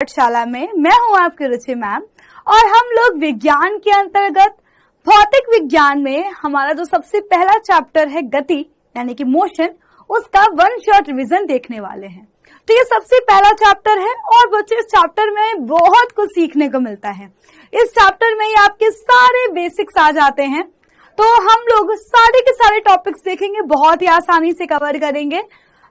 पाठशाला में मैं हूं आपकी रुचि मैम और हम लोग विज्ञान के अंतर्गत भौतिक विज्ञान में हमारा जो सबसे पहला चैप्टर है गति यानी कि मोशन, उसका वन शॉट रिवीजन देखने वाले हैं। तो ये सबसे पहला चैप्टर है और बच्चों इस चैप्टर में बहुत कुछ सीखने को मिलता है। इस चैप्टर में ही आपके सारे बेसिक्स आ जाते हैं। तो हम लोग सारे के सारे टॉपिक्स देखेंगे, बहुत ही आसानी से कवर करेंगे।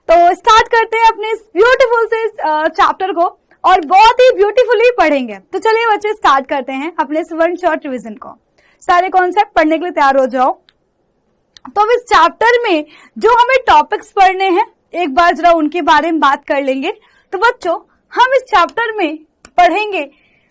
तो स्टार्ट करते हैं अपने इस ब्यूटीफुल से चैप्टर को और बहुत ही ब्यूटीफुली पढ़ेंगे। तो चलिए बच्चे स्टार्ट करते हैं अपने इस वन शॉट रिवीजन को। सारे कॉन्सेप्ट पढ़ने के लिए तैयार हो जाओ। तो अब इस चैप्टर में जो हमें टॉपिक्स पढ़ने हैं एक बार जरा उनके बारे में बात कर लेंगे। तो बच्चों हम इस चैप्टर में पढ़ेंगे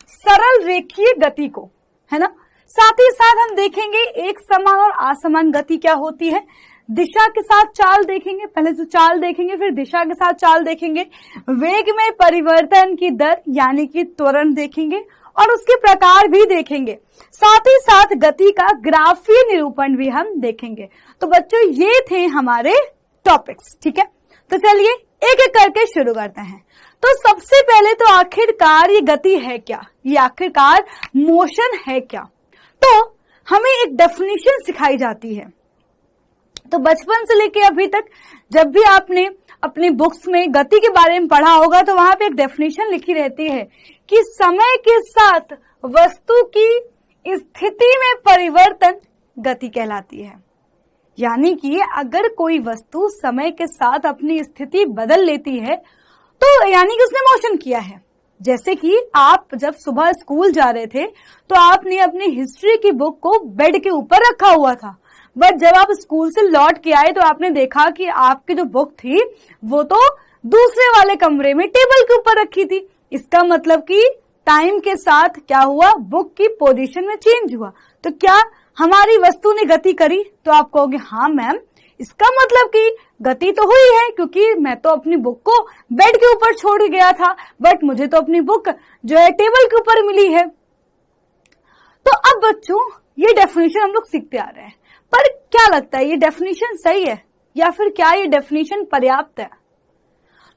सरल रेखीय गति को, है ना। साथ ही साथ हम देखेंगे एक समान और असमान गति क्या होती है, दिशा के साथ चाल देखेंगे, पहले तो चाल देखेंगे फिर दिशा के साथ चाल देखेंगे, वेग में परिवर्तन की दर यानी कि त्वरण देखेंगे और उसके प्रकार भी देखेंगे। साथ ही साथ गति का ग्राफीय निरूपण भी हम देखेंगे। तो बच्चों ये थे हमारे टॉपिक्स, ठीक है। तो चलिए एक एक करके शुरू करते हैं। तो सबसे पहले तो आखिरकार ये गति है क्या, ये आखिरकार मोशन है क्या। तो हमें एक डेफिनेशन सिखाई जाती है। तो बचपन से लेके अभी तक जब भी आपने अपनी बुक्स में गति के बारे में पढ़ा होगा तो वहां पे एक डेफिनेशन लिखी रहती है कि समय के साथ वस्तु की स्थिति में परिवर्तन गति कहलाती है। यानी कि अगर कोई वस्तु समय के साथ अपनी स्थिति बदल लेती है तो यानी कि उसने मोशन किया है। जैसे कि आप जब सुबह स्कूल जा रहे थे तो आपने अपनी हिस्ट्री की बुक को बेड के ऊपर रखा हुआ था, बट जब आप स्कूल से लौट के आए तो आपने देखा कि आपकी जो बुक थी वो तो दूसरे वाले कमरे में टेबल के ऊपर रखी थी। इसका मतलब कि टाइम के साथ क्या हुआ, बुक की पोजीशन में चेंज हुआ। तो क्या हमारी वस्तु ने गति करी? तो आप कहोगे हाँ मैम, इसका मतलब कि गति तो हुई है क्योंकि मैं तो अपनी बुक को बेड के ऊपर छोड़ गया था, बट मुझे तो अपनी बुक जो है टेबल के ऊपर मिली है। तो अब बच्चों ये डेफिनेशन हम लोग सीखते आ रहे हैं, पर क्या लगता है ये डेफिनेशन सही है या फिर क्या ये डेफिनेशन पर्याप्त है?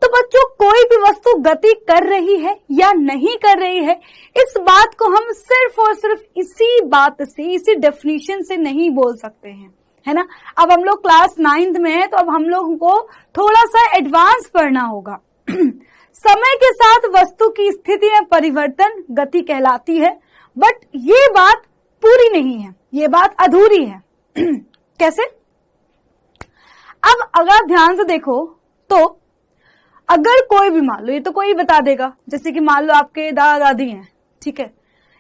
तो बच्चों कोई भी वस्तु गति कर रही है या नहीं कर रही है, इस बात को हम सिर्फ और सिर्फ इसी बात से, इसी डेफिनेशन से नहीं बोल सकते हैं, है ना। अब हम लोग क्लास 9th में है तो अब हम लोगों को थोड़ा सा एडवांस पढ़ना होगा। समय के साथ वस्तु की स्थिति में परिवर्तन गति कहलाती है, बट ये बात पूरी नहीं है, ये बात अधूरी है। कैसे? अब अगर आप ध्यान से देखो तो अगर कोई भी मान लो, ये तो कोई बता देगा, जैसे कि मान लो आपके दादा दादी हैं, ठीक है,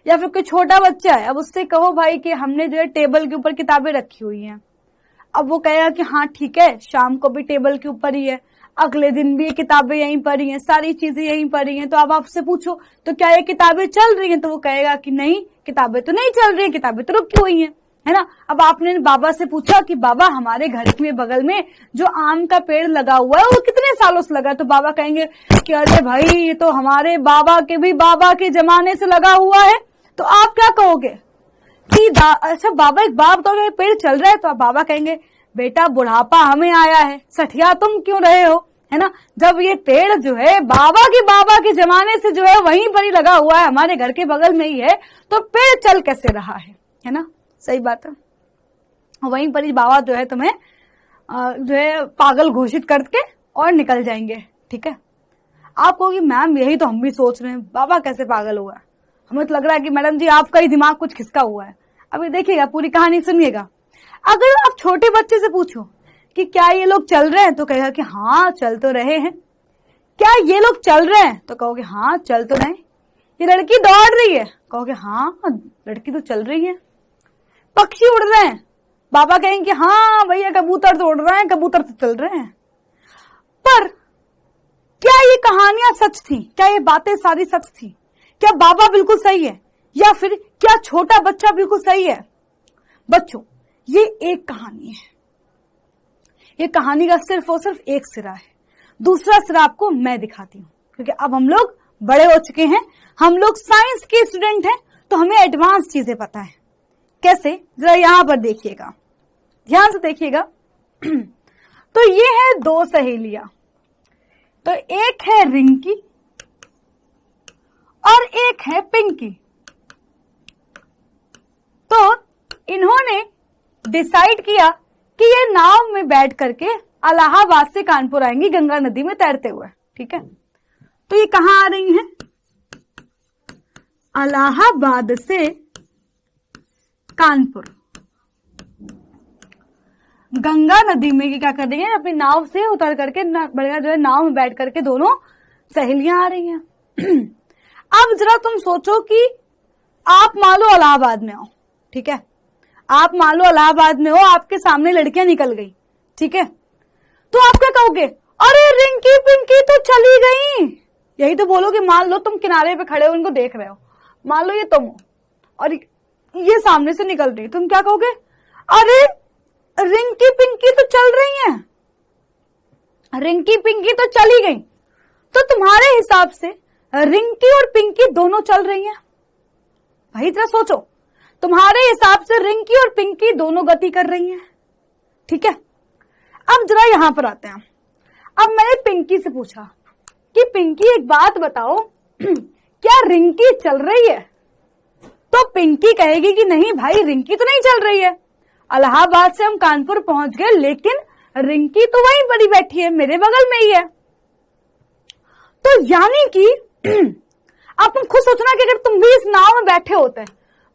या फिर कोई छोटा बच्चा है, अब उससे कहो भाई कि हमने जो है टेबल के ऊपर किताबें रखी हुई हैं। अब वो कहेगा कि हाँ ठीक है, शाम को भी टेबल के ऊपर ही है, अगले दिन भी ये किताबें यहीं पर ही हैं, सारी चीजें यहीं पर ही हैं। तो अब आपसे पूछो तो क्या ये किताबें चल रही हैं? तो वो कहेगा कि नहीं, किताबें तो नहीं चल रही हैं, किताबें तो रुकी हुई हैं, है ना। अब आपने बाबा से पूछा कि बाबा हमारे घर के बगल में जो आम का पेड़ लगा हुआ है वो कितने सालों से लगा है? तो बाबा कहेंगे कि अरे भाई ये तो हमारे बाबा के जमाने से लगा हुआ है। तो आप क्या कहोगे कि अच्छा बाबा एक बाप तो पेड़ चल रहा है? तो आप बाबा कहेंगे बेटा बुढ़ापा हमें आया है, सठिया तुम क्यों रहे हो, है ना। जब ये पेड़ जो है बाबा के जमाने से जो है वहीं पर ही लगा हुआ है, हमारे घर के बगल में ही है, तो पेड़ चल कैसे रहा है ना। सही बात है, वहीं पर ही बाबा जो है तुम्हें जो है पागल घोषित करके और निकल जाएंगे, ठीक है। आप कहोगे मैम यही तो हम भी सोच रहे हैं, बाबा कैसे पागल हुआ? हमें तो लग रहा है कि मैडम जी आपका ही दिमाग कुछ खिसका हुआ है। अभी देखिएगा, पूरी कहानी सुनिएगा। अगर आप छोटे बच्चे से पूछो कि क्या ये लोग चल रहे हैं, तो कहेगा कि हाँ चल तो रहे हैं। क्या ये लोग चल रहे हैं? तो कहोगे हाँ चल तो रहे। ये लड़की दौड़ रही है? कहोगे हाँ लड़की तो चल रही है। पक्षी उड़ रहे हैं? बाबा कहेंगे हाँ भैया कबूतर तो उड़ रहे हैं, कबूतर तो चल रहे हैं। पर क्या ये कहानियां सच थी? क्या ये बातें सारी सच थी? क्या बाबा बिल्कुल सही है या फिर क्या छोटा बच्चा बिल्कुल सही है? बच्चों ये एक कहानी है, ये कहानी का सिर्फ और सिर्फ एक सिरा है। दूसरा सिरा आपको मैं दिखाती हूँ, क्योंकि अब हम लोग बड़े हो चुके हैं, हम लोग साइंस के स्टूडेंट हैं, तो हमें एडवांस चीजें पता है। कैसे? जरा यहां पर देखिएगा, ध्यान से देखिएगा। तो ये है दो सहेलियां, तो एक है रिंकी एक है पिंकी। तो इन्होंने डिसाइड किया कि ये नाव में बैठ करके इलाहाबाद से कानपुर आएंगी गंगा नदी में तैरते हुए। ठीक है, तो ये कहां आ रही हैं? इलाहाबाद से कानपुर गंगा नदी में क्या कर रही है? अपनी नाव से उतर करके बढ़िया जो है नाव में बैठ करके दोनों सहेलियां आ रही हैं। अब जरा तुम सोचो कि आप मान लो इलाहाबाद में हो। ठीक है, आप मान लो इलाहाबाद में हो, आपके सामने लड़कियां निकल गई। ठीक है, तो आप क्या कहोगे? अरे रिंकी पिंकी तो चली गई। यही तो बोलोगे। मान लो तुम किनारे पे खड़े हो, उनको देख रहे हो, मान लो ये तुम हो और ये सामने से निकल रही, तुम क्या कहोगे? अरे रिंकी पिंकी तो चल रही हैं, रिंकी पिंकी तो चली गई। तो तुम्हारे हिसाब से रिंकी और पिंकी दोनों चल रही हैं? भाई जरा सोचो, तुम्हारे हिसाब से रिंकी और पिंकी दोनों गति कर रही हैं। ठीक है, अब जरा यहां पर आते हैं। अब मैंने पिंकी से पूछा कि पिंकी एक बात बताओ, क्या रिंकी चल रही है? तो पिंकी कहेगी कि नहीं भाई, रिंकी तो नहीं चल रही है। इलाहाबाद से हम कानपुर पहुंच गए, लेकिन रिंकी तो वहीं बड़ी बैठी है, मेरे बगल में ही है। तो यानी कि अब तुम खुद सोचना कि अगर तुम भी इस नाव में बैठे होते हैं,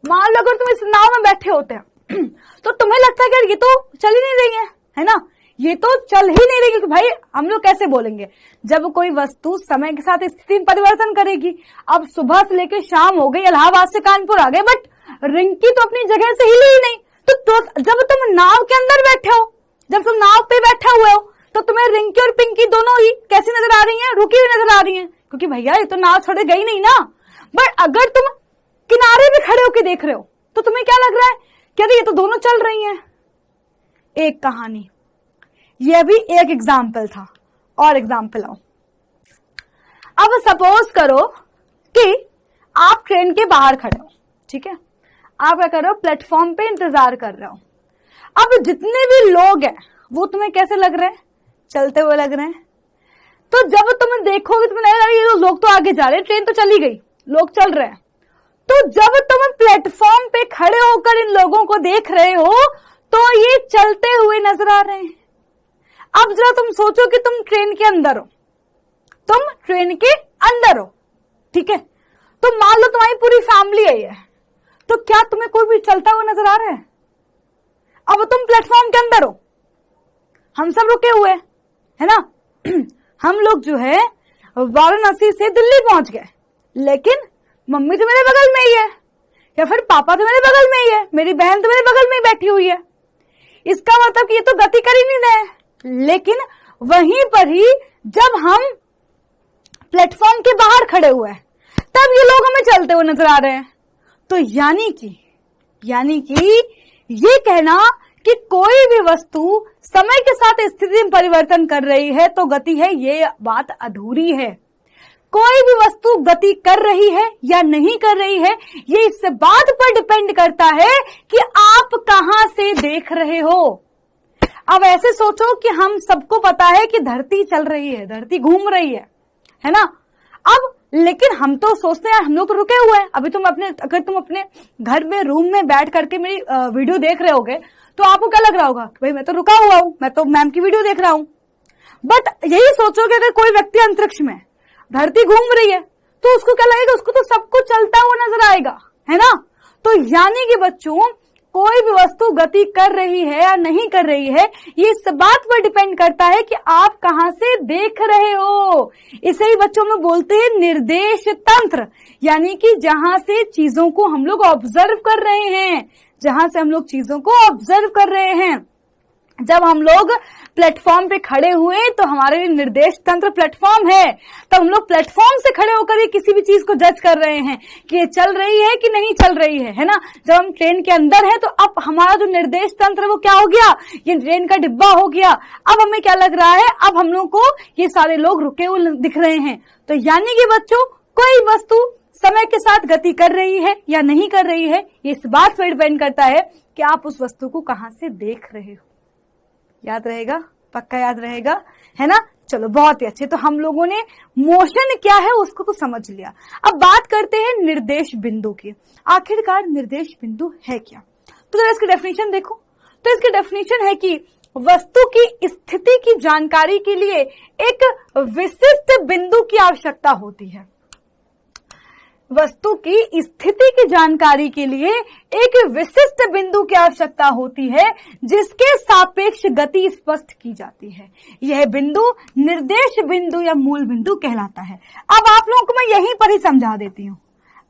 मान लो अगर तुम इस नाव में बैठे होते हैं तो तुम्हें लगता है कि ये तो चल ही नहीं रही है ना, ये तो चल ही नहीं रही। क्योंकि भाई हम लोग कैसे बोलेंगे, जब कोई वस्तु समय के साथ स्थिति में परिवर्तन करेगी। अब सुबह से लेकर शाम हो गई, इलाहाबाद से कानपुर आ गए, बट रिंकी तो अपनी जगह से हिली ही नहीं। तो जब तुम नाव के अंदर बैठे हो, जब तुम नाव पे बैठे हुए हो, तो तुम्हें रिंकी और पिंकी दोनों ही कैसी नजर आ रही हैं? रुकी हुई नजर आ रही हैं, क्योंकि भैया ये तो नाव छोड़े गई नहीं ना। बट अगर तुम किनारे पे खड़े होकर देख रहे हो तो तुम्हें क्या लग रहा है? क्या ये तो दोनों चल रही हैं। एक कहानी, यह भी एक एग्जाम्पल था। और एग्जाम्पल आओ। अब सपोज करो कि आप ट्रेन के बाहर खड़े हो। ठीक है, आप क्या कर रहे हो? प्लेटफॉर्म पे इंतजार कर रहे हो। अब जितने भी लोग हैं वो तुम्हें कैसे लग रहे हैं? चलते हुए लग रहे हैं। तो जब तुम देखोगे तुम्हें लगेगा ये लोग तो आगे जा रहे हैं, ट्रेन तो चली गई, लोग चल रहे हैं। तो जब तुम प्लेटफॉर्म पे खड़े होकर इन लोगों को देख रहे हो तो ये चलते हुए नजर आ रहे हैं। अब जरा तुम सोचो कि तुम ट्रेन के अंदर हो, तुम ट्रेन के अंदर हो। ठीक है, तो मान लो तुम्हारी पूरी फैमिली है, तो क्या तुम्हें कोई भी चलता हुआ नजर आ रहा है? अब तुम प्लेटफॉर्म के अंदर हो, हम सब रुके हुए है ना। हम लोग जो है वाराणसी से दिल्ली पहुंच गए, लेकिन मम्मी तो मेरे बगल में ही है, या फिर पापा तो मेरे बगल में ही है, मेरी बहन तो मेरे बगल में ही बैठी हुई है। इसका मतलब कि ये तो गति कर ही नहीं रहे। लेकिन वहीं पर ही जब हम प्लेटफॉर्म के बाहर खड़े हुए हैं, तब ये लोग हमें चलते हुए नजर आ रहे हैं। तो यानी कि ये कहना कि कोई भी वस्तु समय के साथ स्थिति में परिवर्तन कर रही है तो गति है, ये बात अधूरी है। कोई भी वस्तु गति कर रही है या नहीं कर रही है, ये इस बात पर डिपेंड करता है कि आप कहां से देख रहे हो। अब ऐसे सोचो कि हम सबको पता है कि धरती चल रही है, धरती घूम रही है ना। अब लेकिन हम तो सोचते हैं हम लोग तो रुके हुए हैं। अभी अगर तुम अपने घर में रूम में बैठ करके मेरी वीडियो देख रहे होगे तो आपको क्या लग रहा होगा? भाई मैं तो रुका हुआ हूं, मैं तो मैम की वीडियो देख रहा हूं। बट यही सोचो कि अगर कोई व्यक्ति अंतरिक्ष में, धरती घूम रही है, तो उसको क्या लगेगा? उसको तो सब कुछ चलता हुआ नजर आएगा, है ना। तो यानी कि बच्चों, कोई भी वस्तु गति कर रही है या नहीं कर रही है, ये इस बात पर डिपेंड करता है कि आप कहां से देख रहे हो। इसे ही बच्चों में बोलते हैं निर्देश तंत्र, यानी कि जहां से चीजों को हम लोग ऑब्जर्व कर रहे हैं, जहां से हम लोग चीजों को ऑब्जर्व कर रहे हैं। जब हम लोग प्लेटफॉर्म पे खड़े हुए तो हमारे लिए निर्देश तंत्र प्लेटफॉर्म है, तब हम लोग प्लेटफॉर्म से खड़े होकर ही किसी भी चीज को जज कर रहे हैं कि ये चल रही है कि नहीं चल रही है ना। जब हम ट्रेन के अंदर है तो अब हमारा जो निर्देश तंत्र वो क्या हो गया? ये ट्रेन का डिब्बा हो गया। अब हमें क्या लग रहा है? अब हम लोग को ये सारे लोग रुके हुए दिख रहे हैं। तो यानी कि बच्चों, कोई वस्तु समय के साथ गति कर रही है या नहीं कर रही है, ये इस बात पर डिपेंड करता है कि आप उस वस्तु को कहां से देख रहे हो। याद रहेगा? पक्का याद रहेगा, है ना। चलो बहुत ही अच्छे, तो हम लोगों ने मोशन क्या है उसको तो समझ लिया। अब बात करते हैं निर्देश बिंदु की। आखिरकार निर्देश बिंदु है क्या? तो जरा इसकी डेफिनेशन देखो। तो इसकी डेफिनेशन है कि वस्तु की स्थिति की जानकारी के लिए एक विशिष्ट बिंदु की आवश्यकता होती है। वस्तु की स्थिति की जानकारी के लिए एक विशिष्ट बिंदु की आवश्यकता होती है जिसके सापेक्ष गति स्पष्ट की जाती है। यह बिंदु निर्देश बिंदु या मूल बिंदु कहलाता है। अब आप लोगों को मैं यहीं पर ही समझा देती हूँ,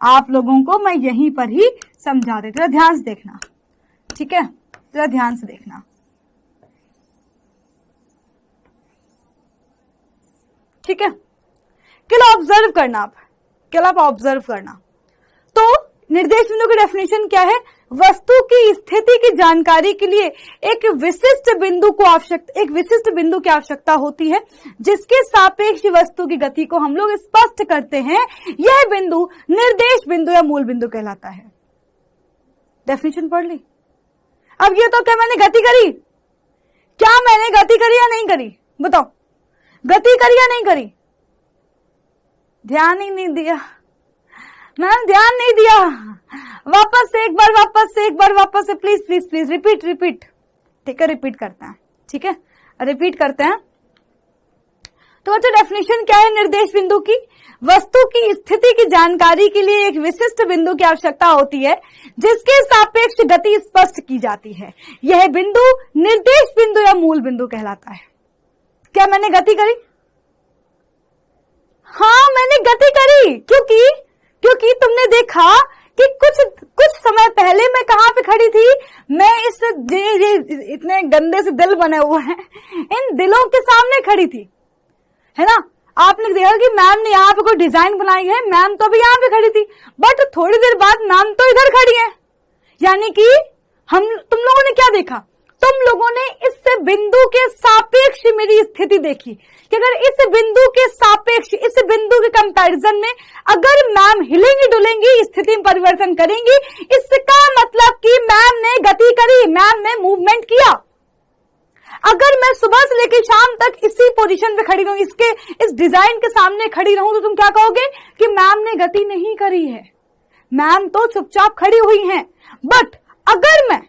आप लोगों को मैं यहीं पर ही समझा देती हूँ, ध्यान से देखना, ठीक है? जरा ध्यान से देखना, ठीक है? केवल ऑब्जर्व करना, आप केवल आप ऑब्जर्व करना। तो निर्देश बिंदु की डेफिनेशन क्या है? वस्तु की स्थिति की जानकारी के लिए एक विशिष्ट बिंदु की आवश्यकता होती है जिसके सापेक्ष वस्तु की गति को हम लोग स्पष्ट करते हैं। यह बिंदु निर्देश बिंदु या मूल बिंदु कहलाता है। डेफिनेशन पढ़ ली। अब ये तो क्या मैंने गति करी? क्या मैंने गति करी या नहीं करी? बताओ, गति करी या नहीं करी? ध्यान ही नहीं दिया मैम, ध्यान नहीं दिया। वापस से एक बार वापस से प्लीज प्लीज प्लीज रिपीट। ठीक है, रिपीट करते हैं, ठीक है, रिपीट करते हैं। तो बच्चों डेफिनेशन क्या है निर्देश बिंदु की? वस्तु की स्थिति की जानकारी के लिए एक विशिष्ट बिंदु की आवश्यकता होती है जिसके सापेक्ष गति स्पष्ट की जाती है। यह बिंदु निर्देश बिंदु या मूल बिंदु कहलाता है। क्या मैंने गति करी? हाँ, मैंने गति करी। क्योंकि तुमने देखा कि कुछ समय पहले मैं कहां पे खड़ी थी? मैं इस इतने गंदे से दिल बने हुए हैं, इन दिलों के सामने खड़ी थी, है ना? आपने देखा कि मैम ने यहाँ पे कोई डिजाइन बनाई है, मैम तो अभी यहाँ पे खड़ी थी, बट थोड़ी देर बाद मैम तो इधर खड़ी है। यानी कि तुम लोगों ने क्या देखा? तुम लोगों ने इस बिंदु के सापेक्ष मेरी स्थिति देखी कि अगर इस बिंदु के सापेक्ष, इस बिंदु के कंपैरिजन में अगर मैम हिलेंगी डुलेंगी, स्थिति में परिवर्तन करेंगी, इसका मतलब कि मैम ने गति करी, मैम ने मूवमेंट किया। अगर मैं सुबह से लेकर शाम तक इसी पोजीशन पे खड़ी रहूं, इस डिजाइन के सामने खड़ी रहूं, तो तुम क्या कहोगे कि मैम ने गति नहीं करी है, मैम तो चुपचाप खड़ी हुई हैं। बट अगर मैं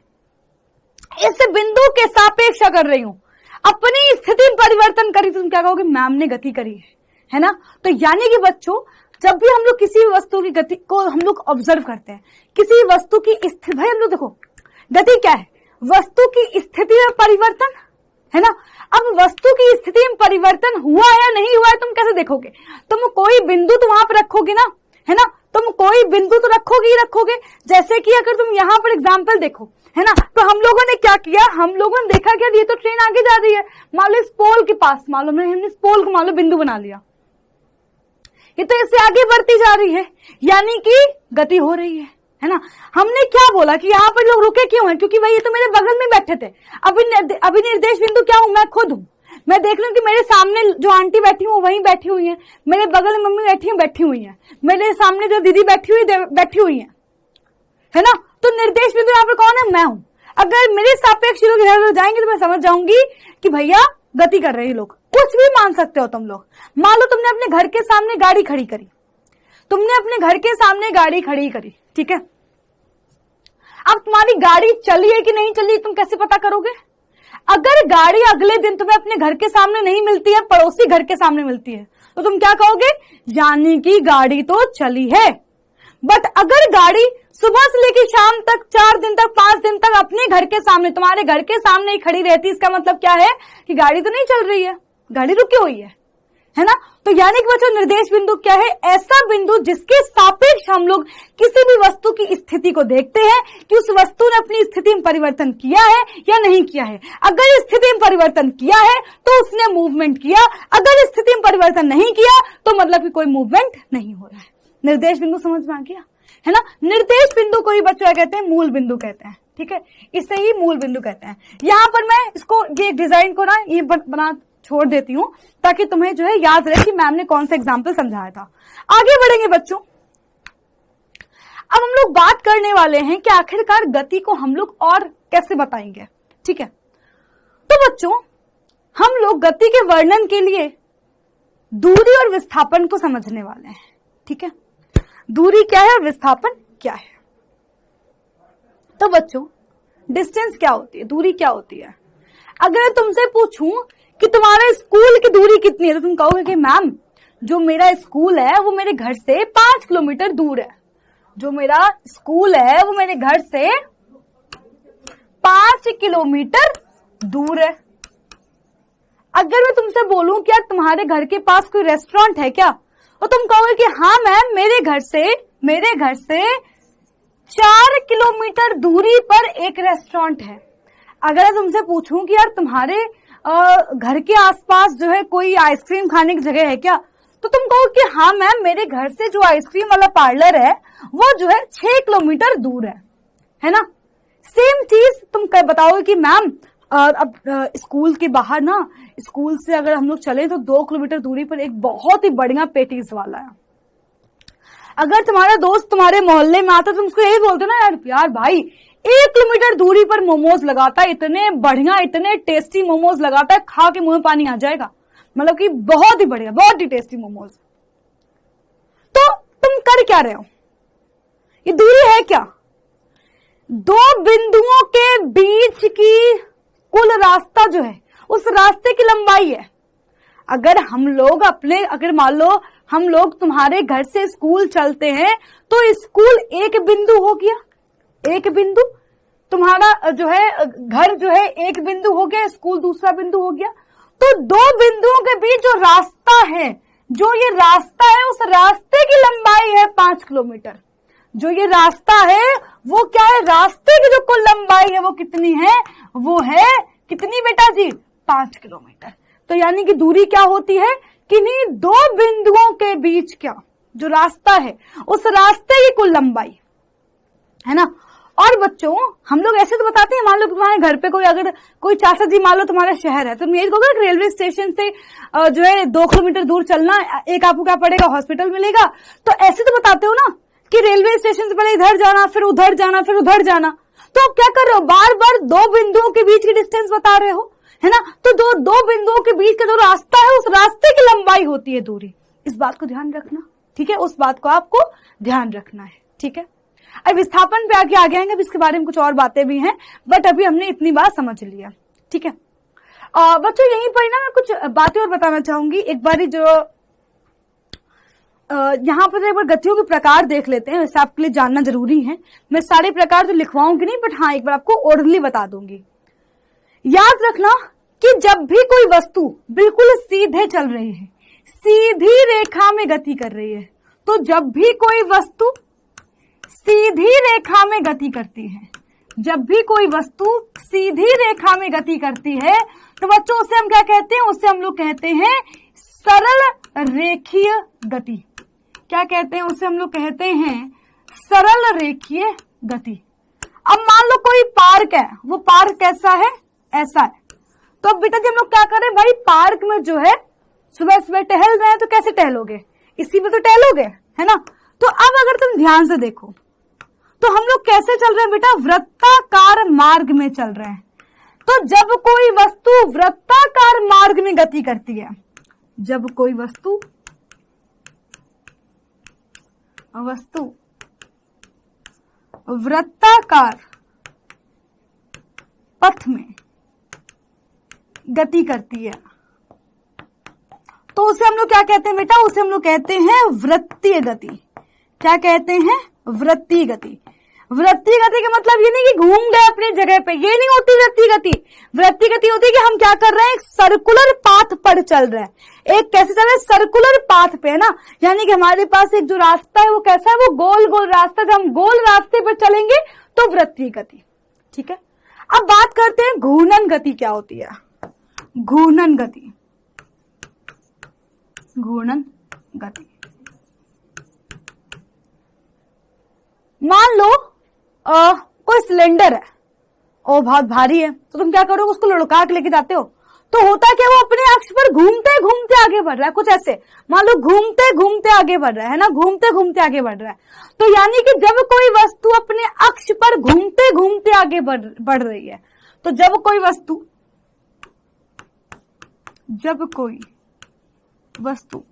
इस बिंदु के सापेक्ष कर रही हूं, अपनी स्थिति में परिवर्तन करी, तो तुम क्या कहोगे? मैम ने गति करी है ना? तो यानी कि बच्चों, जब भी हम लोग किसी वस्तु की गति को हम लोग ऑब्जर्व करते हैं, किसी वस्तु की स्थिति, भाई हम लोग देखो गति क्या है? वस्तु की स्थिति में परिवर्तन, है ना? अब वस्तु की स्थिति में परिवर्तन हुआ है या नहीं हुआ है तुम कैसे देखोगे? तुम कोई बिंदु तो वहां पर रखोगे ना, है ना? तुम कोई बिंदु तो रखोगे। जैसे कि अगर तुम यहाँ पर एग्जाम्पल देखो, है ना, तो हम लोगों ने क्या किया? हम लोगों ने देखा कि ये तो ट्रेन आगे जा रही है, मान लो इस पोल के पास, हमने इस पोल को मान लो बिंदु बना लिया, ये तो इससे आगे बढ़ती जा रही है, यानी कि गति हो रही है ना? हमने क्या बोला कि यहाँ पर लोग रुके क्यों हैं? क्योंकि भाई ये तो मेरे बगल में बैठे थे। अभी निर्देश बिंदु क्या हूं? मैं खुद हूं। मैं देख लूं कि मेरे सामने जो आंटी बैठी हूँ वहीं बैठी हुई है, मेरे बगल में मम्मी बैठी हुई है, मेरे सामने जो दीदी बैठी हुई है ना? तो निर्देश बिंदु यहाँ पर कौन है? मैं हूं। अगर मेरे सापेक्ष लोग इधर उधर जाएंगे तो मैं समझ जाऊंगी कि भैया गति कर रहे हैं लोग। कुछ भी मान सकते हो तुम लोग। मान लो तुमने अपने घर के सामने गाड़ी खड़ी करी, ठीक है? अब तुम्हारी गाड़ी चली है कि नहीं चली तुम कैसे पता करोगे? अगर गाड़ी अगले दिन तुम्हें अपने घर के सामने नहीं मिलती है, पड़ोसी घर के सामने मिलती है, तो तुम क्या कहोगे? यानी कि गाड़ी तो चली है। बट अगर गाड़ी सुबह से लेकर शाम तक, 4 दिन तक, 5 दिन तक अपने घर के सामने, तुम्हारे घर के सामने ही खड़ी रहती, इसका मतलब क्या है कि गाड़ी तो नहीं चल रही है, गाड़ी रुकी हुई है ना? तो यानी कि बच्चों निर्देश बिंदु क्या है? ऐसा बिंदु जिसके सापेक्ष हम लोग किसी भी वस्तु की स्थिति को देखते हैं कि उस वस्तु ने अपनी स्थिति में परिवर्तन किया है या नहीं किया है। अगर स्थिति में परिवर्तन किया है तो उसने मूवमेंट किया, अगर स्थिति में परिवर्तन नहीं किया तो मतलब कि कोई मूवमेंट नहीं हो रहा है। निर्देश बिंदु समझ में आ गया, है ना? निर्देश बिंदु को ही बच्चों क्या कहते हैं? मूल बिंदु कहते हैं, ठीक है? इसे ही मूल बिंदु कहते हैं। यहां पर मैं इसको, ये डिजाइन को ना ये बना छोड़ देती हूं ताकि तुम्हें जो है याद रहे कि मैम ने कौन सा एग्जाम्पल समझाया था। आगे बढ़ेंगे बच्चों। अब हम लोग बात करने वाले हैं कि आखिरकार गति को हम लोग और कैसे बताएंगे, ठीक है? तो बच्चों हम लोग गति के वर्णन के लिए दूरी और विस्थापन को समझने वाले हैं। ठीक है, दूरी क्या है और विस्थापन क्या है। तो बच्चों, डिस्टेंस क्या होती है, दूरी क्या होती है। अगर तुमसे पूछूं कि तुम्हारे स्कूल की दूरी कितनी है, तो तुम कहोगे कि मैम जो मेरा स्कूल है वो मेरे घर से 5 किलोमीटर दूर है। जो मेरा स्कूल है वो मेरे घर से 5 किलोमीटर दूर है। अगर मैं तुमसे बोलूं कि यार तुम्हारे घर के पास कोई रेस्टोरेंट है क्या, तो तुम कहोगे कि हाँ मैम मेरे घर से 4 किलोमीटर दूरी पर एक रेस्टोरेंट है। अगर मैं तुमसे पूछूं कि यार तुम्हारे घर के आसपास जो है कोई आइसक्रीम खाने की जगह है क्या, तो तुम कहो कि हाँ मैम मेरे घर से जो आइसक्रीम वाला पार्लर है वो जो है 6 किलोमीटर दूर है ना। सेम चीज तुम बताओगे कि मैम अब स्कूल के बाहर ना, स्कूल से अगर हम लोग चले तो 2 किलोमीटर दूरी पर एक बहुत ही बढ़िया पेटीज वाला है। अगर तुम्हारा दोस्त तुम्हारे मोहल्ले में आता तो तुम उसको यही बोलते ना, यार भाई 1 किलोमीटर दूरी पर मोमोज लगाता है, इतने बढ़िया इतने टेस्टी मोमोज लगाता है, खा के मुंह में पानी आ जाएगा, मतलब कि बहुत ही बढ़िया बहुत ही टेस्टी मोमोज। तो तुम कर क्या रहे हो, ये दूरी है क्या। 2 बिंदुओं के बीच की कुल रास्ता जो है उस रास्ते की लंबाई है। अगर मान लो हम लोग तुम्हारे घर से स्कूल चलते हैं तो स्कूल एक बिंदु हो गया, एक बिंदु तुम्हारा जो है घर जो है एक बिंदु हो गया, स्कूल दूसरा बिंदु हो गया। तो 2 बिंदुओं के बीच जो रास्ता है, जो ये रास्ता है उस रास्ते की लंबाई है 5 किलोमीटर। जो ये रास्ता है वो क्या है, रास्ते की जो कुल लंबाई है वो कितनी है, वो है कितनी बेटा जी, 5 किलोमीटर। तो यानी कि दूरी क्या होती है, किन्हीं 2 बिंदुओं के बीच क्या जो रास्ता है उस रास्ते की कुल लंबाई है ना। और बच्चों हम लोग ऐसे तो बताते हैं, मान लो तुम्हारे घर पे अगर कोई चाचा जी मान लो तुम्हारा शहर है, तो तुम यही कहोगे रेलवे स्टेशन से जो है 2 किलोमीटर दूर चलना, एक आपको क्या पड़ेगा, हॉस्पिटल मिलेगा। तो ऐसे तो बताते हो ना कि रेलवे स्टेशन से पहले इधर जाना, फिर उधर जाना, फिर उधर जाना। तो आप क्या कर रहे हो, बार बार 2 बिंदुओं के बीच की डिस्टेंस बता रहे हो, है ना। तो जो 2 बिंदुओं के बीच का जो रास्ता है उस रास्ते की लंबाई होती है दूरी। इस बात को ध्यान रखना, ठीक है, उस बात को आपको ध्यान रखना है। ठीक है, अब विस्थापन पे आगे आएंगे, इसके बारे में कुछ और बातें भी हैं, बट अभी हमने इतनी बात समझ लिया। ठीक है बच्चों, यहीं पर ना मैं कुछ बातें और बताना चाहूंगी। एक बारी जो यहाँ पर एक बार गतियों के प्रकार देख लेते हैं, वैसे आपके लिए जानना जरूरी है। मैं सारे प्रकार तो लिखवाऊंगी नहीं, बट हाँ एक बार आपको ओरली बता दूंगी। याद रखना कि जब भी कोई वस्तु बिल्कुल सीधे चल रही है, सीधी रेखा में गति कर रही है, तो जब भी कोई वस्तु सीधी रेखा में गति करती है, जब भी कोई वस्तु सीधी रेखा में गति करती है, तो बच्चों उसे हम क्या कहते हैं, उसे हम लोग कहते हैं सरल रेखीय गति। क्या कहते हैं, उसे हम लोग कहते हैं सरल रेखीय गति। अब मान लो कोई पार्क है, वो पार्क कैसा है, ऐसा है। तो अब बेटा जी हम लोग क्या करें भाई, पार्क में जो है सुबह सुबह टहल रहे हैं, तो कैसे टहलोगे, इसी में तो टहलोगे, है ना। तो अब अगर तुम ध्यान से देखो तो हम लोग कैसे चल रहे हैं बेटा, वृत्ताकार मार्ग में चल रहे हैं। तो जब कोई वस्तु वृत्ताकार मार्ग में गति करती है, जब कोई वस्तु वृत्ताकार पथ में गति करती है, तो उसे हम लोग क्या कहते हैं बेटा, उसे हम लोग कहते हैं वृत्तीय गति। क्या कहते हैं, वृत्तीय गति। वृत्तीय गति का मतलब ये नहीं कि घूम गए अपनी जगह पे, ये नहीं होती वृत्तीय गति। वृत्तीय गति होती है कि हम क्या कर रहे हैं, एक सर्कुलर पाथ पर चल रहे हैं। एक कैसे चल रहे हैं, सर्कुलर पाथ पे, है ना। यानी कि हमारे पास एक जो रास्ता है वो कैसा है, वो गोल गोल रास्ता। जब हम गोल रास्ते पर चलेंगे तो वृत्तीय गति। ठीक है, अब बात करते हैं घूर्णन गति क्या होती है। घूर्णन गति, घूर्णन गति, मान लो कोई सिलेंडर है और बहुत भारी है, तो तुम क्या करोगे, उसको लुढ़का के लेके जाते हो। तो होता क्या, वो अपने अक्ष पर घूमते घूमते आगे बढ़ रहा है, कुछ ऐसे मान लो घूमते घूमते आगे बढ़ रहा है ना, घूमते घूमते आगे बढ़ रहा है। तो यानी कि जब कोई वस्तु अपने अक्ष पर घूमते घूमते आगे बढ़ रही है, तो जब कोई वस्तु जब कोई वस्तु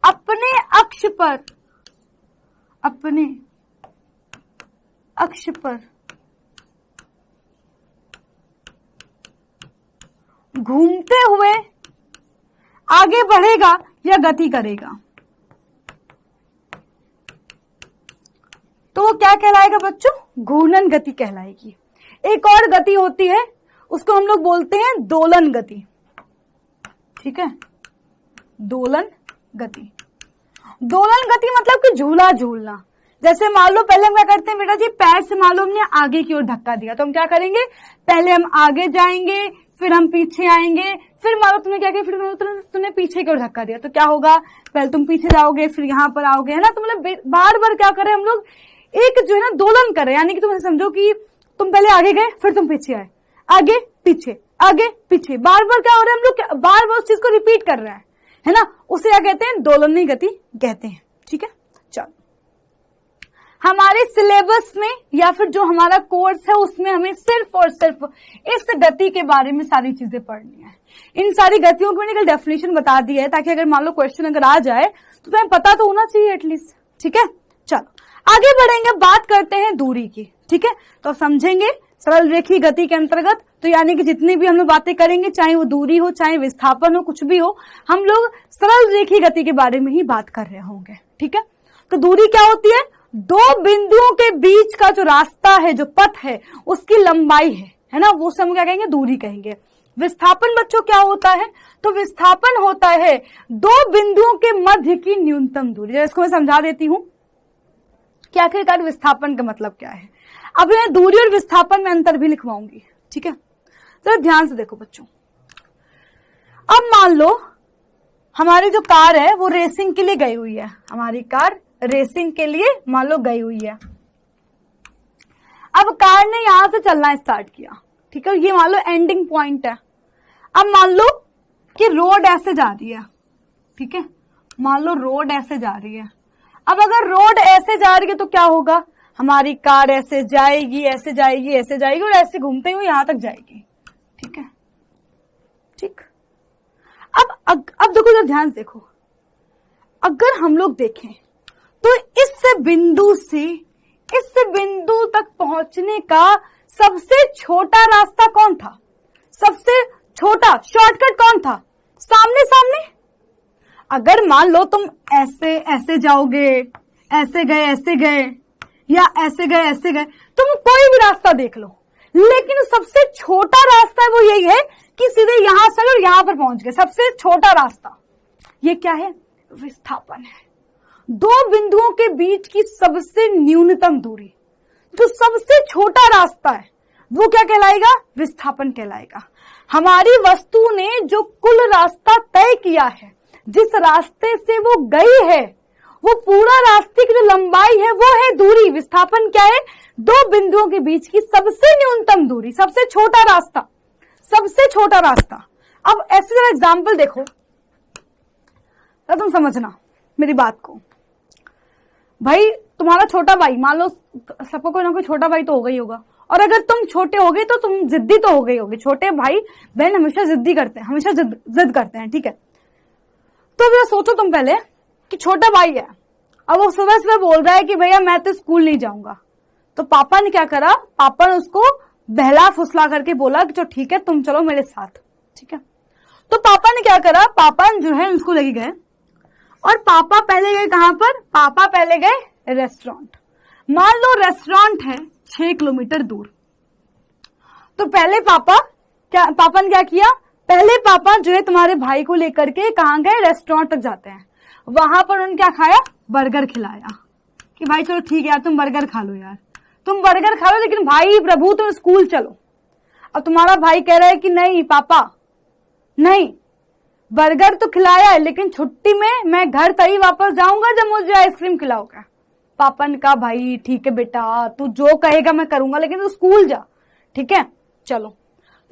अपने अक्ष पर घूमते हुए आगे बढ़ेगा या गति करेगा, तो वो क्या कहलाएगा बच्चों? घूर्णन गति कहलाएगी। एक और गति होती है, उसको हम लोग बोलते हैं दोलन गति। ठीक है, दोलन गति। दोलन गति मतलब कि झूला झूलना। जैसे मान लो पहले हम क्या करते हैं बेटा जी, पैर से मान लो हमने आगे की ओर धक्का दिया, तो हम क्या करेंगे, पहले हम आगे जाएंगे, फिर हम पीछे आएंगे, फिर मान लो तुमने क्या किया, फिर तुमने पीछे की ओर धक्का दिया, तो क्या होगा, पहले तुम पीछे जाओगे, फिर यहाँ पर आओगे, है ना। तो मतलब बार बार क्या करें हम लोग, एक जो है ना दोलन करें, यानी कि तुम समझो कि तुम पहले आगे गए, फिर तुम पीछे आए, आगे पीछे, आगे पीछे, बार बार क्या हो रहा है, हम लोग बार बार उस चीज को रिपीट कर रहे हैं, है ना। उसे क्या कहते हैं? दोलनी गति कहते हैं। ठीक है, चलो हमारे सिलेबस में या फिर जो हमारा कोर्स है उसमें हमें सिर्फ और सिर्फ इस गति के बारे में सारी चीजें पढ़नी है। इन सारी गतियों की मैंने कल डेफिनेशन बता दी है, ताकि अगर मान लो क्वेश्चन अगर आ जाए तो तुम्हें पता तो होना चाहिए एटलीस्ट। ठीक है, चलो आगे बढ़ेंगे, बात करते हैं दूरी की। ठीक है, तो समझेंगे सरल रेखीय गति के अंतर्गत, तो यानी कि जितनी भी हम लोग बातें करेंगे, चाहे वो दूरी हो, चाहे विस्थापन हो, कुछ भी हो, हम लोग सरल रेखीय गति के बारे में ही बात कर रहे होंगे। ठीक है, तो दूरी क्या होती है? दो बिंदुओं के बीच का जो रास्ता है, जो पथ है, उसकी लंबाई है ना, वो सब क्या कहेंगे? दूरी कहेंगे। विस्थापन बच्चों क्या होता है? तो विस्थापन होता है दो बिंदुओं के मध्य की न्यूनतम दूरी। इसको मैं समझा देती हूं कि आखिरकार विस्थापन का मतलब क्या है। अब मैं दूरी और विस्थापन में अंतर भी लिखवाऊंगी। ठीक है, तो ध्यान से देखो बच्चों। अब मान लो हमारी जो कार है वो रेसिंग के लिए गई हुई है, हमारी कार रेसिंग के लिए मान लो गई हुई है। अब कार ने यहां से चलना स्टार्ट किया। ठीक है, ये मान लो एंडिंग पॉइंट है। अब मान लो कि रोड ऐसे जा रही है। ठीक है, मान लो रोड ऐसे जा रही है। अब अगर रोड ऐसे जा रही है तो क्या होगा? हमारी कार ऐसे जाएगी, ऐसे जाएगी, ऐसे जाएगी और ऐसे घूमते हुए यहां तक जाएगी। ठीक है, ठीक। अब देखो, जरा ध्यान से देखो, अगर हम लोग देखें तो इस बिंदु से इस बिंदु तक पहुंचने का सबसे छोटा रास्ता कौन था? सबसे छोटा शॉर्टकट कौन था? सामने सामने। अगर मान लो तुम ऐसे ऐसे जाओगे, ऐसे गए या ऐसे गए, तुम कोई भी रास्ता देख लो, लेकिन सबसे छोटा रास्ता है वो यही है कि सीधे यहां से और यहां पर पहुंच गए। सबसे छोटा रास्ता ये क्या है? विस्थापन है। दो बिंदुओं के बीच की सबसे न्यूनतम दूरी, जो सबसे छोटा रास्ता है, वो क्या कहलाएगा? विस्थापन कहलाएगा। हमारी वस्तु ने जो कुल रास्ता तय किया है, जिस रास्ते से वो गई है, वो पूरा रास्ते की जो लंबाई है वो है दूरी। विस्थापन क्या है? दो बिंदुओं के बीच की सबसे न्यूनतम दूरी, सबसे छोटा रास्ता, सबसे छोटा रास्ता। अब ऐसे जरा एग्जाम्पल देखो तो तुम समझना मेरी बात को। भाई तुम्हारा छोटा भाई, मान लो सबको कोई ना कोई छोटा भाई तो होगा ही होगा, और अगर तुम छोटे हो गए तो तुम जिद्दी तो हो गई होगी। छोटे भाई बहन हमेशा जिद्दी करते हैं, हमेशा जिद करते हैं। ठीक है, तो जरा सोचो तुम पहले कि छोटा भाई है, अब वो सुबह सुबह बोल रहा है कि भैया मैं तो स्कूल नहीं जाऊंगा। तो पापा ने क्या करा? पापा ने उसको बहला फुसला करके बोला कि चलो ठीक है तुम चलो मेरे साथ। ठीक है, तो पापा ने क्या करा? पापा जो है उसको लेके गए, और पापा पहले गए कहां पर? पापा पहले गए रेस्टोरेंट। मान लो रेस्टोरेंट है 6 किलोमीटर दूर। तो पहले पापा ने क्या किया? पहले पापा जो है तुम्हारे भाई को लेकर के कहां गए? रेस्टोरेंट तक जाते हैं। वहां पर उन्होंने क्या खाया? बर्गर खिलाया कि भाई चलो ठीक है यार तुम बर्गर खा लो, यार तुम बर्गर खा लो, लेकिन भाई प्रभु तुम स्कूल चलो। अब तुम्हारा भाई कह रहा है कि नहीं पापा नहीं, बर्गर तो खिलाया है लेकिन छुट्टी में मैं घर तभी वापस जाऊंगा जब मुझे आइसक्रीम खिलाओगे। पापा ने कहा भाई ठीक है बेटा तू जो कहेगा मैं करूंगा, लेकिन तू स्कूल जा। ठीक है, चलो।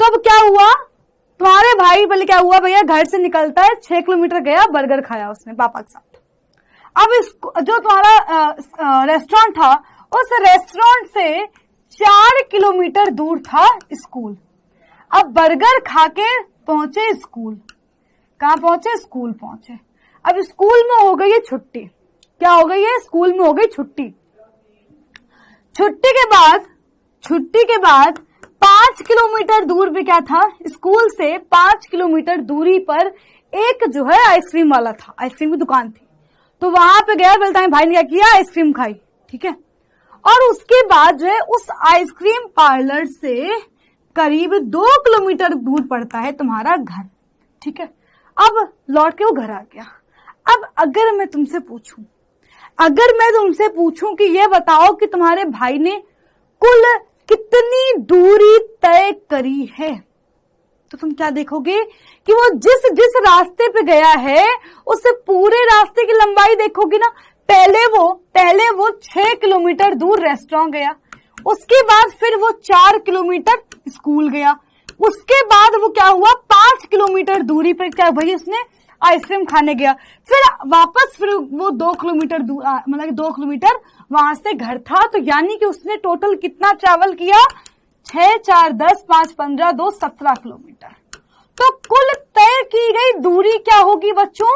तो अब क्या हुआ? तुम्हारे भाई पहले क्या हुआ? भैया घर से निकलता है, 6 किलोमीटर गया, बर्गर खाया उसने पापा के साथ। अब जो तुम्हारा रेस्टोरेंट था, उस रेस्टोरेंट से 4 किलोमीटर दूर था स्कूल। अब बर्गर खा के पहुंचे स्कूल। कहाँ पहुंचे? स्कूल पहुंचे। अब स्कूल में हो गई है छुट्टी। क्या हो गई है? स्कूल में हो गई छुट्टी। छुट्टी के बाद 5 किलोमीटर दूर पे क्या था? स्कूल से 5 किलोमीटर दूरी पर एक जो है आइसक्रीम वाला था, आइसक्रीम की दुकान थी। तो वहां पे गया, बोलता है भाई ने क्या किया? आइसक्रीम खाई। ठीक है। और उसके बाद जो है उस आइसक्रीम पार्लर से करीब 2 किलोमीटर दूर पड़ता है तुम्हारा घर। ठीक है। अब लौट के वो घर आ गया। अब अगर मैं तुमसे पूछूं कि ये बताओ कि तुम्हारे भाई ने कुल कितनी दूरी तय करी है, तो तुम क्या देखोगे कि वो जिस रास्ते पे गया है उससे पूरे रास्ते की लंबाई देखोगे ना। पहले वो 6 किलोमीटर दूर रेस्टोरेंट गया, उसके बाद फिर वो 4 किलोमीटर स्कूल गया, उसके बाद वो क्या हुआ? 5 किलोमीटर दूरी पर क्या भाई उसने आइसक्रीम खाने गया, फिर वो 2 किलोमीटर दूर, मतलब 2 किलोमीटर वहां से घर था। तो यानी कि उसने टोटल कितना ट्रैवल किया? 6, 4, 10, 5, 15, 2, 17 किलोमीटर। तो कुल तय की गई दूरी क्या होगी बच्चों?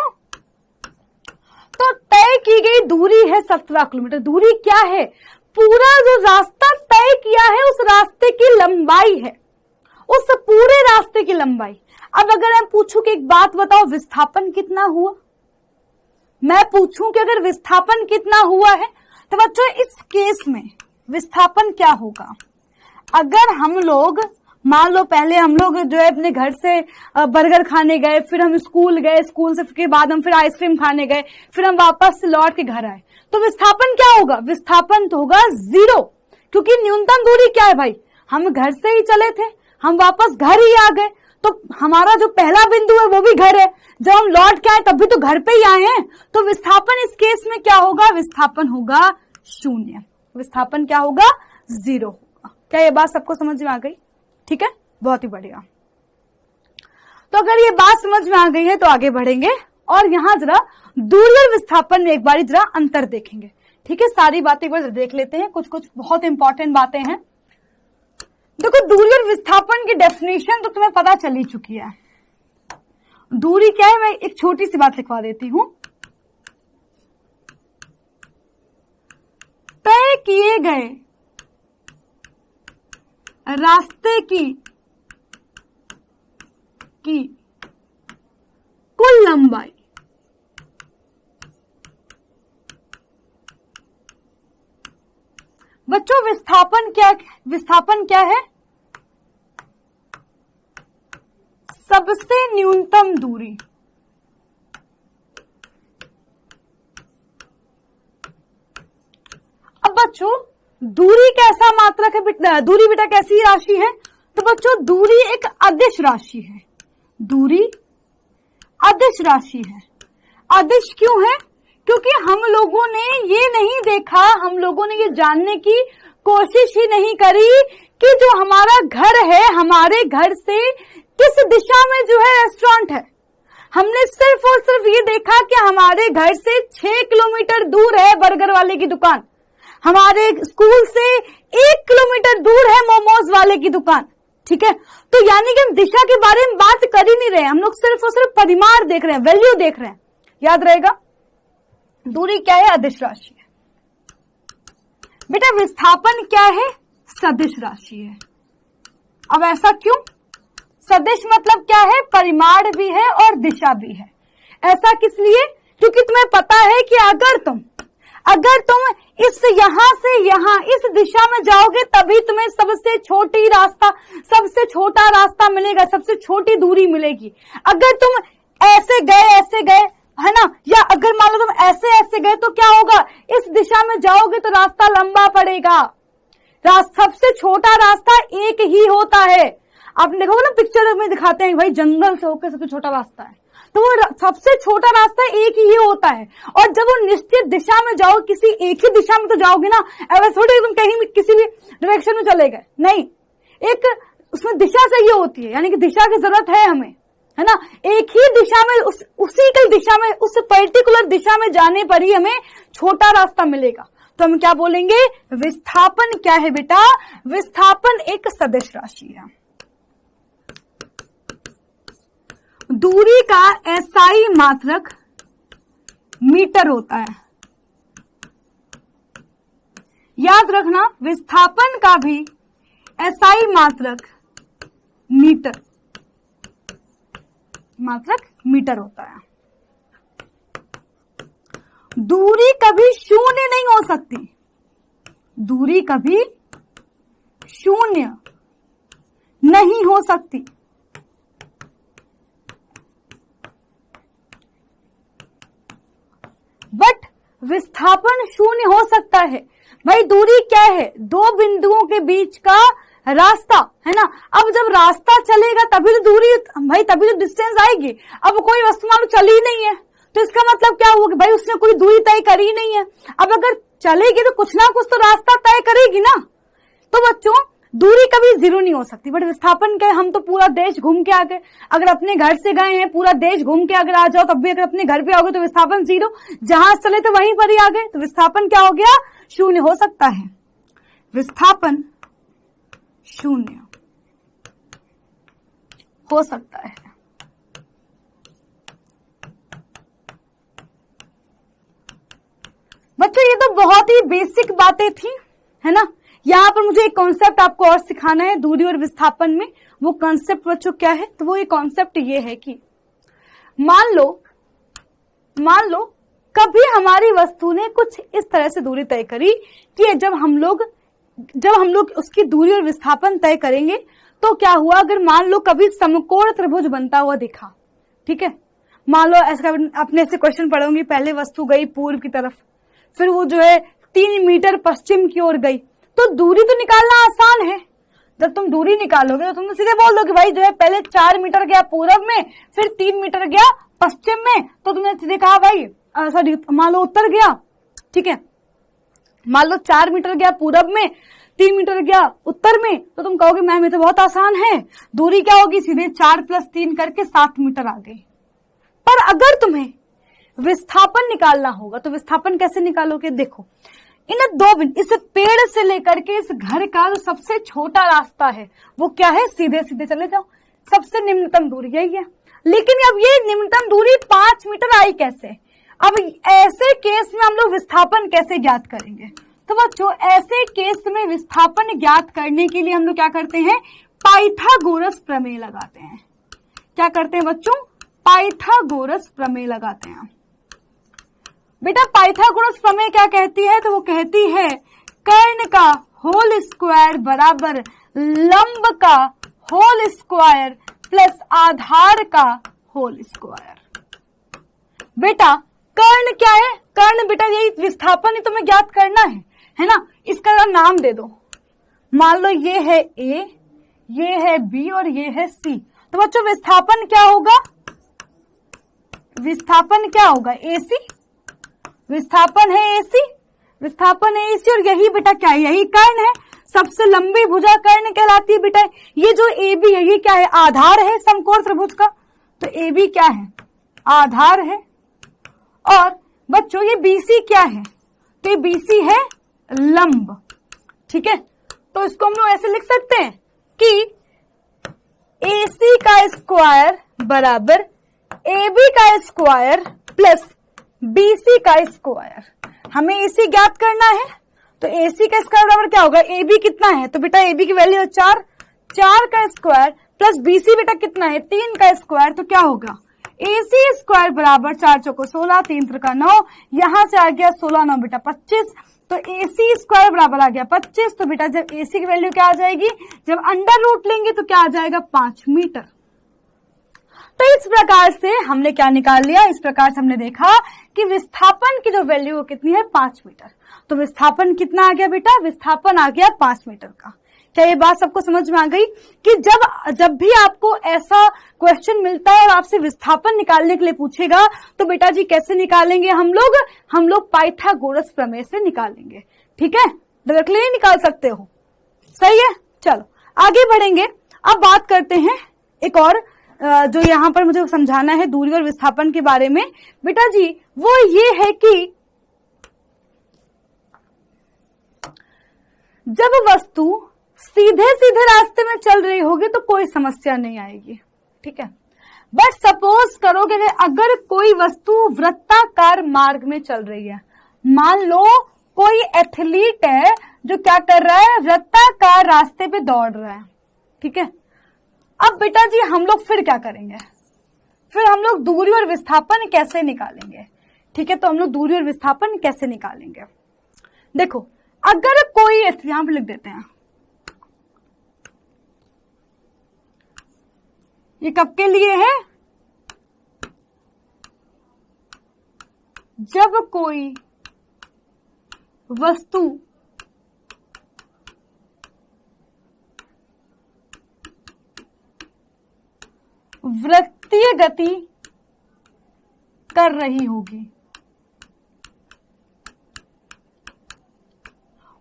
तो तय की गई दूरी है 17 किलोमीटर। दूरी क्या है? पूरा जो रास्ता तय किया है उस रास्ते की लंबाई है, उस पूरे रास्ते की लंबाई। अब अगर मैं पूछूं कि एक बात बताओ, विस्थापन कितना हुआ? मैं पूछूं कि अगर विस्थापन कितना हुआ है, तो बच्चों इस केस में विस्थापन क्या होगा? अगर हम लोग मान लो पहले हम लोग जो है अपने घर से बर्गर खाने गए, फिर हम स्कूल गए, स्कूल से के बाद हम फिर आइसक्रीम खाने गए, फिर हम वापस से लौट के घर आए, तो विस्थापन क्या होगा? विस्थापन तो होगा 0, क्योंकि न्यूनतम दूरी क्या है भाई? हम घर से ही चले थे, हम वापस घर ही आ गए, तो हमारा जो पहला बिंदु है वो भी घर है। जब हम लौट के आए तब भी तो घर पे ही आए हैं। तो विस्थापन इस केस में क्या होगा? विस्थापन होगा 0। विस्थापन क्या होगा? 0 होगा। क्या ये बात सबको समझ में आ गई? ठीक है, बहुत ही बढ़िया। तो अगर ये बात समझ में आ गई है तो आगे बढ़ेंगे और यहां जरा दूरी और विस्थापन में एक बार जरा अंतर देखेंगे। ठीक है, सारी बातें एक बार देख लेते हैं, कुछ बहुत इंपॉर्टेंट बातें हैं। देखो, दूरी और विस्थापन की डेफिनेशन तो तुम्हें पता चल ही चुकी है। दूरी क्या है, मैं एक छोटी सी बात लिखवा देती हूं। तय किए गए रास्ते की कुल लंबाई। बच्चों विस्थापन क्या है? सबसे न्यूनतम दूरी। अब बच्चों दूरी कैसा मात्रक है? दूरी बेटा कैसी राशि है? तो बच्चों दूरी एक अदिश राशि है। दूरी अदिश राशि है। अदिश क्यों है? क्योंकि हम लोगों ने ये नहीं देखा, हम लोगों ने ये जानने की कोशिश ही नहीं करी कि जो हमारा घर है, हमारे घर से किस दिशा में जो है रेस्टोरेंट है। हमने सिर्फ और सिर्फ ये देखा कि हमारे घर से 6 किलोमीटर दूर है बर्गर वाले की दुकान, हमारे स्कूल से 1 किलोमीटर दूर है मोमोज वाले की दुकान। ठीक है, तो यानी कि हम दिशा के बारे में बात कर ही नहीं रहे, हम लोग सिर्फ और सिर्फ परिमाण देख रहे हैं, वैल्यू देख रहे हैं। याद रहेगा, दूरी क्या है? अदिश राशि है। बेटा विस्थापन क्या है? सदिश राशि है। अब ऐसा क्यों? सदिश मतलब क्या है? परिमाण भी है और दिशा भी है। ऐसा किस लिए? क्योंकि तुम्हें पता है कि अगर तुम इस यहां से यहां इस दिशा में जाओगे तभी तुम्हें सबसे छोटा रास्ता मिलेगा, सबसे छोटी दूरी मिलेगी। अगर तुम ऐसे गए है ना, या अगर मान लो तुम ऐसे गए तो क्या होगा? इस दिशा में जाओगे तो रास्ता लंबा पड़ेगा। सबसे छोटा रास्ता एक ही होता है। आप देखोगे ना पिक्चर में दिखाते हैं भाई जंगल से होकर सबसे छोटा रास्ता है, तो वो सबसे छोटा रास्ता एक ही होता है। और जब वो निश्चित दिशा में जाओ, किसी एक ही दिशा में तो जाओगे ना, ऐसा थोड़ी तुम कहीं भी किसी भी डायरेक्शन में चले गए, नहीं, एक उसमें दिशा चाहिए होती है, यानी कि दिशा की जरूरत है हमें, है ना। एक ही दिशा में उसी की दिशा में, उस पर्टिकुलर दिशा में जाने पर ही हमें छोटा रास्ता मिलेगा। तो हम क्या बोलेंगे? विस्थापन क्या है बेटा? विस्थापन एक सदिश राशि है। दूरी का एसआई मात्रक मीटर होता है। याद रखना, विस्थापन का भी एसआई मात्रक मीटर होता है। दूरी कभी शून्य नहीं हो सकती, दूरी कभी शून्य नहीं हो सकती। बट विस्थापन शून्य हो सकता है। भाई दूरी क्या है? दो बिंदुओं के बीच का रास्ता, है ना। अब जब रास्ता चलेगा तभी तो दूरी, भाई तभी तो डिस्टेंस आएगी। अब कोई वस्तु मान लो चली नहीं है तो इसका मतलब क्या हुआ कि भाई उसने कोई दूरी तय करी नहीं है। अब अगर चलेगी तो कुछ ना कुछ तो रास्ता तय करेगी ना। तो बच्चों दूरी कभी जीरो नहीं हो सकती। बट विस्थापन के हम तो पूरा देश घूम के आ गए, अगर अपने घर से गए हैं पूरा देश घूम के अगर आ जाओ तब भी अगर अपने घर पे आओगे तो विस्थापन जीरो, जहां चले तो वहीं पर ही आ गए, तो विस्थापन क्या हो गया? शून्य हो सकता है। विस्थापन शून्य हो सकता है। बच्चों ये तो बहुत ही बेसिक बातें थी, है ना। यहाँ पर मुझे एक कॉन्सेप्ट आपको और सिखाना है दूरी और विस्थापन में। वो कॉन्सेप्ट बच्चों क्या है? तो वो ये कॉन्सेप्ट ये है कि मान लो कभी हमारी वस्तु ने कुछ इस तरह से दूरी तय करी कि जब हम लोग उसकी दूरी और विस्थापन तय करेंगे तो क्या हुआ, अगर मान लो कभी समकोण त्रिभुज बनता हुआ दिखा, ठीक है। मान लो ऐसा अपने से क्वेश्चन पढ़ोगी, पहले वस्तु गई पूर्व की तरफ, फिर वो जो है 3 मीटर पश्चिम की ओर गई, तो दूरी तो निकालना आसान है। जब तुम दूरी निकालोगे तो तुम सीधे बोल दो कि भाई जो है पहले 4 मीटर गया पूर्व में, फिर 3 मीटर गया पश्चिम में, तो तुमने सीधे कहा भाई सॉरी मान लो उत्तर गया, ठीक है। मान लो 4 मीटर गया पूर्व में, 3 मीटर गया उत्तर में, तो तुम कहोगे मैम ये तो बहुत आसान है, दूरी क्या होगी? सीधे 4 + 3 करके 7 मीटर आ गई। पर अगर तुम्हें विस्थापन निकालना होगा तो विस्थापन कैसे निकालोगे? देखो इन दो बिंदु, इस पेड़ से लेकर के इस घर का जो सबसे छोटा रास्ता है वो क्या है? सीधे सीधे चले जाओ, सबसे निम्नतम दूरी यही है। लेकिन अब ये निम्नतम दूरी 5 मीटर आई कैसे? अब ऐसे केस में हम लोग विस्थापन कैसे ज्ञात करेंगे? तो बच्चों ऐसे केस में विस्थापन ज्ञात करने के लिए हम लोग क्या करते हैं? पाइथागोरस प्रमेय लगाते हैं। क्या करते हैं बच्चों? पाइथागोरस प्रमेय लगाते हैं। बेटा पाइथागोरस प्रमेय क्या कहती है? तो वो कहती है कर्ण का होल स्क्वायर बराबर लंब का होल स्क्वायर प्लस आधार का होल स्क्वायर। बेटा कर्ण क्या है? कर्ण बेटा यही विस्थापन ही तुम्हें ज्ञात करना है ना। इसका नाम दे दो, मान लो ये है ए, ये है बी और ये है सी। तो बच्चों विस्थापन क्या होगा? विस्थापन क्या होगा? एसी। विस्थापन है एसी, विस्थापन है एसी, और यही बेटा क्या है? यही कर्ण है। सबसे लंबी भुजा कर्ण कहलाती है बेटा। ये जो ए बी है ये क्या है? आधार है समकोण त्रिभुज का। तो ए बी क्या है? आधार है। और बच्चों ये बीसी क्या है? तो ये बीसी है लंब, ठीक है। तो इसको हम लोग ऐसे लिख सकते हैं कि AC का स्क्वायर बराबर AB का स्क्वायर प्लस BC का स्क्वायर। हमें AC ज्ञात करना है तो AC का स्क्वायर बराबर क्या होगा? AB कितना है? तो बेटा AB की वैल्यू है 4, 4 का स्क्वायर प्लस BC बेटा कितना है? 3 का स्क्वायर। तो क्या होगा? AC स्क्वायर बराबर 4 चौको 16, 3 त्रिका 9, यहां से आ गया 16 9 बेटा 25। तो AC स्क्वायर बराबर आ गया 25। तो बेटा जब AC की वैल्यू क्या आ जाएगी? जब अंडर रूट लेंगे तो क्या आ जाएगा? 5 मीटर। तो इस प्रकार से हमने क्या निकाल लिया? इस प्रकार से हमने देखा कि विस्थापन की जो वैल्यू कितनी है? 5 मीटर। तो विस्थापन कितना आ गया बेटा? विस्थापन आ गया 5 मीटर का। क्या ये बात सबको समझ में आ गई कि जब भी आपको ऐसा क्वेश्चन मिलता है और आपसे विस्थापन निकालने के लिए पूछेगा तो बेटा जी कैसे निकालेंगे हम लोग पाइथागोरस प्रमेय से निकालेंगे, ठीक है। डायरेक्टली नहीं निकाल सकते हो, सही है। चलो आगे बढ़ेंगे। अब बात करते हैं एक और जो यहाँ पर मुझे समझाना है दूरी और विस्थापन के बारे में बेटा जी, वो ये है कि जब वस्तु सीधे सीधे रास्ते में चल रही होगी तो कोई समस्या नहीं आएगी, ठीक है। बट सपोज करो कि अगर कोई वस्तु वृत्ताकार मार्ग में चल रही है, मान लो कोई एथलीट है जो क्या कर रहा है, वृत्ताकार रास्ते पे दौड़ रहा है, ठीक है। अब बेटा जी हम लोग फिर क्या करेंगे, फिर हम लोग दूरी और विस्थापन कैसे निकालेंगे, ठीक है। तो हम लोग दूरी और विस्थापन कैसे निकालेंगे, देखो अगर कोई, यहां पे लिख देते हैं, ये कब के लिए है, जब कोई वस्तु वृत्तीय गति कर रही होगी,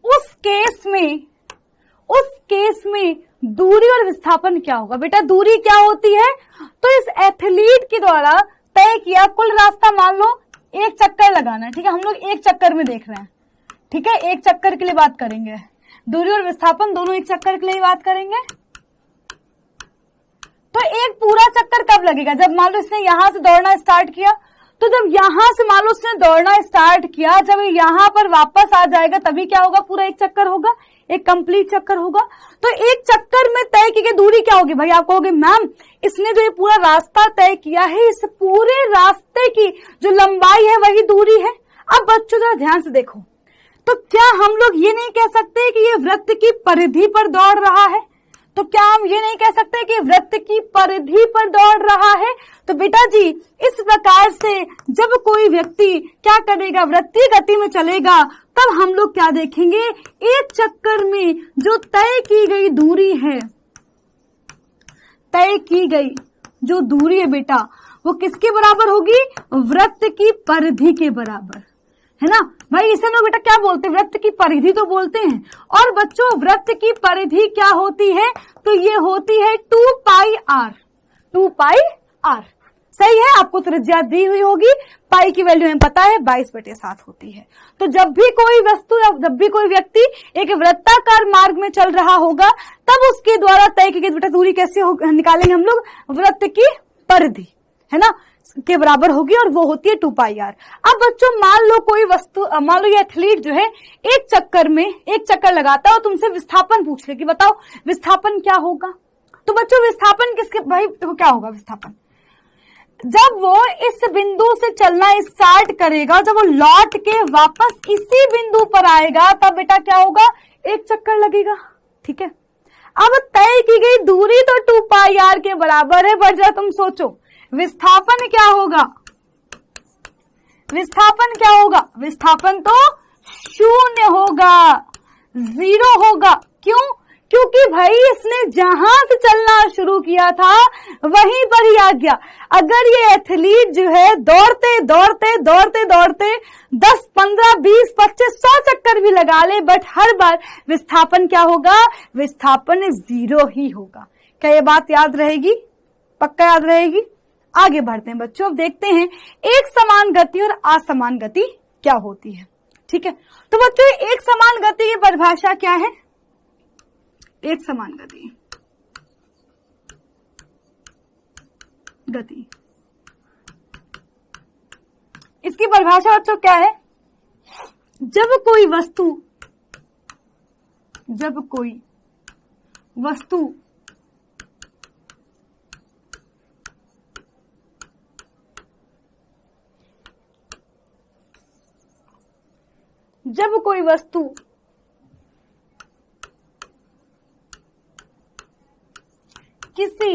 उस केस में दूरी और विस्थापन क्या होगा। बेटा दूरी क्या होती है, तो इस एथलीट के द्वारा तय किया कुल रास्ता, मान लो एक चक्कर लगाना है, ठीक है। हम लोग एक चक्कर में देख रहे हैं, ठीक है, एक चक्कर के लिए बात करेंगे। दूरी और विस्थापन दोनों एक चक्कर के लिए बात करेंगे। तो एक पूरा चक्कर कब लगेगा, जब मान लो इसने यहां से दौड़ना स्टार्ट किया, तो जब यहां से मान लो उसने दौड़ना स्टार्ट किया, जब यहां पर वापस आ जाएगा तभी क्या होगा, पूरा एक चक्कर होगा, एक कंप्लीट चक्कर होगा। तो एक चक्कर में तय की गई दूरी क्या होगी, भाई आप कहोगे मैम इसने जो ये पूरा रास्ता तय किया है, इस पूरे रास्ते की जो लंबाई है वही दूरी है। अब बच्चों जरा ध्यान से देखो, तो क्या हम लोग ये नहीं कह सकते कि ये वृत्त की परिधि पर दौड़ रहा है, तो क्या हम ये नहीं कह सकते कि वृत्त की परिधि पर दौड़ रहा है। तो बेटा जी इस प्रकार से जब कोई व्यक्ति क्या करेगा, वृत्तीय गति में चलेगा, तब हम लोग क्या देखेंगे, एक चक्कर में जो तय की गई दूरी है, तय की गई जो दूरी है बेटा वो किसके बराबर होगी, वृत्त की परिधि के बराबर, है ना भाई। इसे लोग बेटा क्या बोलते हैं, वृत्त की परिधि तो बोलते हैं। और बच्चों वृत्त की परिधि क्या होती है, तो ये होती है 2 पाई आर, 2 पाई आर, सही है। आपको त्रिज्या दी हुई होगी, पाई की वैल्यू हमें पता है 22/7 होती है। तो जब भी कोई वस्तु, जब भी कोई व्यक्ति एक वृत्ताकार मार्ग में चल रहा होगा, तब उसके द्वारा तय की गई बेटा दूरी कैसे निकालेंगे हम लोग, वृत्त की परिधि, है ना, के बराबर होगी, और वो होती है 2 पाई आर। अब बच्चों मान लो कोई वस्तु, मान लो ये एथलीट जो है एक चक्कर में एक चक्कर लगाता है और तुमसे विस्थापन पूछ ले कि बताओ विस्थापन क्या होगा। तो बच्चों विस्थापन किसके, भाई देखो क्या होगा विस्थापन, जब वो इस बिंदु से चलना स्टार्ट करेगा, जब वो लौट के वापस इसी बिंदु पर आएगा, तब बेटा क्या होगा, एक चक्कर लगेगा, ठीक है। अब तय की गई दूरी तो 2 पाई आर के बराबर है, बट जरा तुम सोचो विस्थापन क्या होगा, विस्थापन क्या होगा, विस्थापन तो 0 होगा, 0 होगा। क्यों, क्योंकि भाई इसने जहां से चलना शुरू किया था वहीं पर ही आ गया। अगर ये एथलीट जो है दौड़ते दौड़ते दौड़ते दौड़ते 10, 15, 20, 25, 100 चक्कर भी लगा ले, बट हर बार विस्थापन क्या होगा, विस्थापन 0 ही होगा। क्या ये बात याद रहेगी, पक्का याद रहेगी। आगे बढ़ते हैं बच्चों, अब देखते हैं एक समान गति और असमान गति क्या होती है, ठीक है। तो बच्चों एक समान गति की परिभाषा क्या है, एक समान गति इसकी परिभाषा बच्चों क्या है, जब कोई वस्तु किसी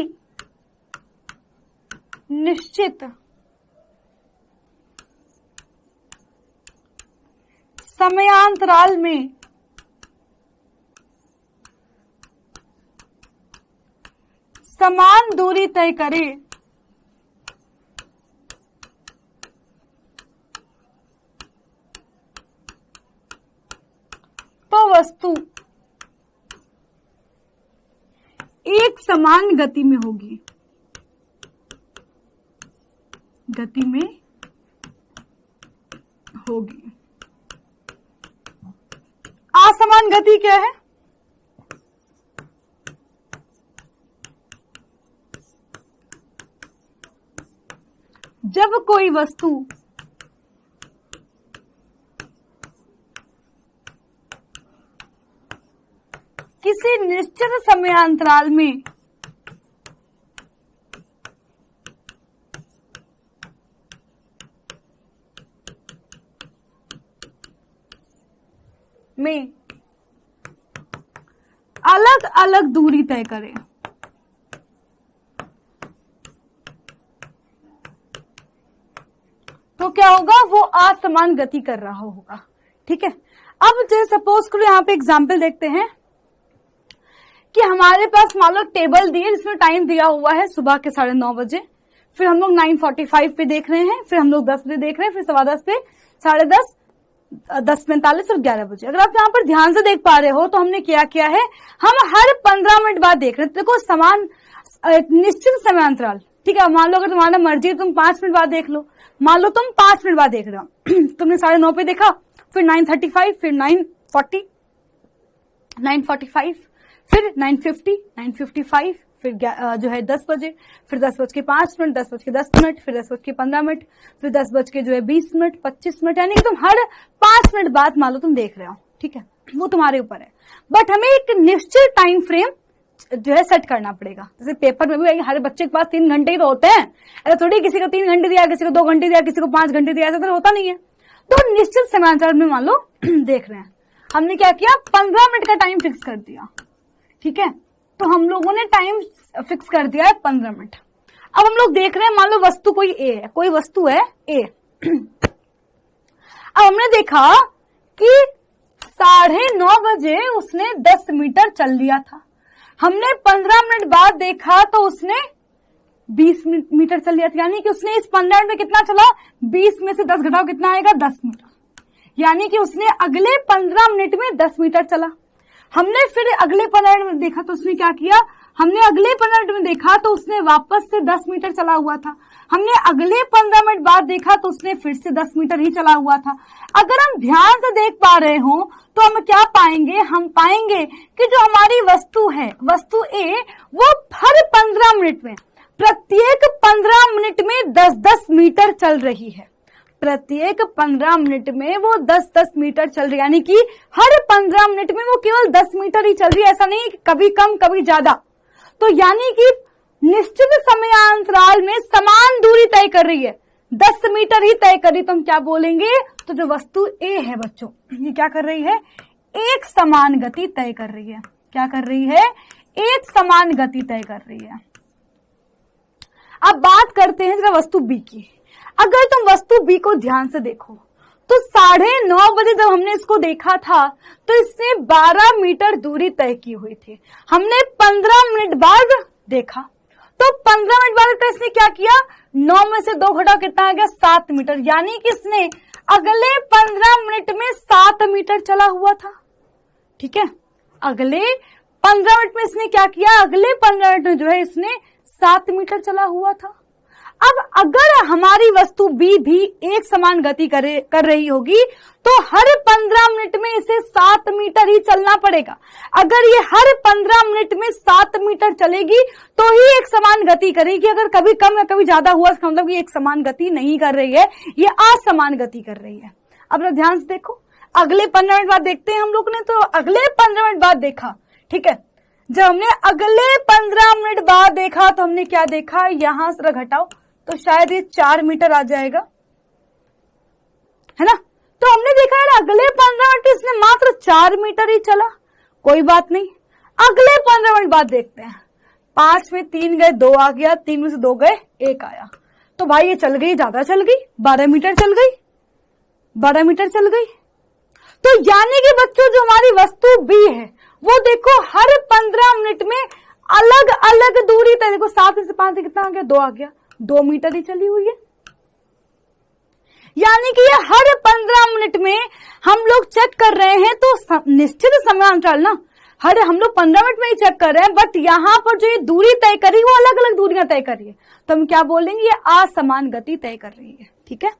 निश्चित समयांतराल में समान दूरी तय करे, तो वस्तु एक समान गति में होगी, असमान गति क्या है, जब कोई वस्तु किसी निश्चित समयांतराल में अलग अलग दूरी तय करें, तो क्या होगा, वो असमान गति कर रहा होगा। ठीक है, अब जैसे सपोज करो यहाँ पे एग्जाम्पल देखते हैं कि हमारे पास मान लो टेबल दी है जिसमें टाइम दिया हुआ है सुबह के 9:30 बजे, फिर हम लोग 9:45 पे देख रहे हैं, फिर हम लोग 10 बजे देख रहे हैं, फिर 10:15 पे, 10:30, 10:45 और 11 बजे। अगर आप यहाँ पर ध्यान से देख पा रहे हो तो हमने क्या किया है, हम हर 15 मिनट बाद देख रहे हैं। देखो समान निश्चित समयांतराल, ठीक है। मान लो अगर तुम्हारा मर्जी तुम 5 मिनट बाद देख लो, मान लो तुम 5 मिनट बाद देख रहे हो तुमने 9:30 पे देखा, फिर 9:35, फिर 9:40, 9:45, फिर 9:50, 9:55, फिर जो है 10 बजे, फिर 10:05, 10:10, फिर 10:15, फिर 10:20, 25 मिनट, यानी कि तुम हर 5 मिनट बाद मान लो तुम देख रहे हो। ठीक है, वो तुम्हारे ऊपर है, बट हमें एक निश्चित टाइम फ्रेम जो है सेट करना पड़ेगा। जैसे पेपर में भी हर बच्चे के पास 3 घंटे ही तो होते हैं, ऐसा थोड़ी किसी को 3 घंटे दिया, किसी को 2 घंटे दिया, किसी को 5 घंटे दिया, ऐसा तो होता नहीं है। तो निश्चित समयांतराल में मान लो देख रहे हैं, हमने क्या किया, 15 मिनट का टाइम फिक्स कर दिया। ठीक है, तो हम लोगों ने टाइम फिक्स कर दिया है 15 मिनट। अब हम लोग देख रहे हैं, मान लो वस्तु कोई ए है, कोई वस्तु है ए। अब हमने देखा कि 9:30 बजे उसने 10 मीटर चल लिया था, हमने 15 मिनट बाद देखा तो उसने 20 मीटर चल लिया था, यानी कि उसने इस 15 मिनट में कितना चला, 20 में से 10 घटाओ कितना आएगा, 10 मीटर, यानी कि उसने अगले 15 मिनट में 10 मीटर चला। हमने फिर अगले 15 मिनट में देखा तो उसने क्या किया, हमने अगले 15 मिनट में देखा तो उसने वापस से 10 मीटर चला हुआ था, हमने अगले 15 मिनट बाद देखा तो उसने फिर से 10 मीटर ही चला हुआ था। अगर हम ध्यान से देख पा रहे हो तो हम क्या पाएंगे, हम पाएंगे कि जो हमारी वस्तु है, वस्तु ए, वो हर 15 मिनट में, प्रत्येक 15 मिनट में 10-10 मीटर चल रही है, प्रत्येक 15 मिनट में वो 10-10 मीटर चल रही है, यानी कि हर 15 मिनट में वो केवल 10 मीटर ही चल रही है, ऐसा नहीं कि कभी कम कभी ज्यादा। तो यानी कि निश्चित समयांतराल में समान दूरी तय कर रही है, 10 मीटर ही तय कर रही, तो हम क्या बोलेंगे, तो जो वस्तु ए है बच्चों, ये क्या कर रही है, एक समान गति तय कर रही है। क्या कर रही है, एक समान गति तय कर रही है। अब बात करते हैं जरा वस्तु बी की। अगर तुम वस्तु बी को ध्यान से देखो तो 9:30 बजे जब हमने इसको देखा था तो इसने 12 मीटर दूरी तय की हुई थी, हमने 15 मिनट बाद देखा तो 15 मिनट बाद तो इसने क्या किया, 9 में से 2 घटाओ कितना आ गया, 7 मीटर, यानी कि इसने अगले 15 मिनट में 7 मीटर चला हुआ था। ठीक है, अगले 15 मिनट में इसने क्या किया, अगले 15 मिनट में जो है इसने 7 मीटर चला हुआ था। अब अगर हमारी वस्तु बी भी एक समान गति कर रही होगी तो हर 15 मिनट में इसे 7 मीटर ही चलना पड़ेगा। अगर ये हर 15 मिनट में 7 मीटर चलेगी तो ही एक समान गति करेगी, अगर कभी कम या कभी ज्यादा हुआ इसका मतलब ये एक समान गति नहीं कर रही है, ये असमान गति कर रही है। अब ध्यान से देखो, अगले 15 मिनट बाद देखते हैं हम लोग ने, तो अगले 15 मिनट बाद देखा। ठीक है, जब हमने अगले 15 मिनट बाद देखा तो हमने क्या देखा, यहां से घटाओ तो शायद ये 4 मीटर आ जाएगा, है ना। तो हमने देखा यार अगले 15 मिनट इसने मात्र 4 मीटर ही चला, कोई बात नहीं। अगले 15 मिनट बाद देखते हैं, 5 में 3 गए 2 आ गया, 3 में से 2 गए 1 आया, तो भाई ये चल गई, ज्यादा चल गई, 12 मीटर चल गई, 12 मीटर चल गई। तो यानी कि बच्चों जो हमारी वस्तु बी है वो देखो हर 15 मिनट में अलग अलग दूरी तय, देखो 7 से 5 से कितना आ गया, 2 आ गया, 2 मीटर ही चली हुई है। यानी कि ये हर 15 मिनट में हम लोग चेक कर रहे हैं, तो निश्चित समयांतराल ना, हर हम लोग 15 मिनट में ही चेक कर रहे हैं, बट यहां पर जो ये दूरी तय कर रही है वो अलग अलग दूरियां तय कर रही है, तो हम क्या बोलेंगे, ये असमान गति तय कर रही है। ठीक है,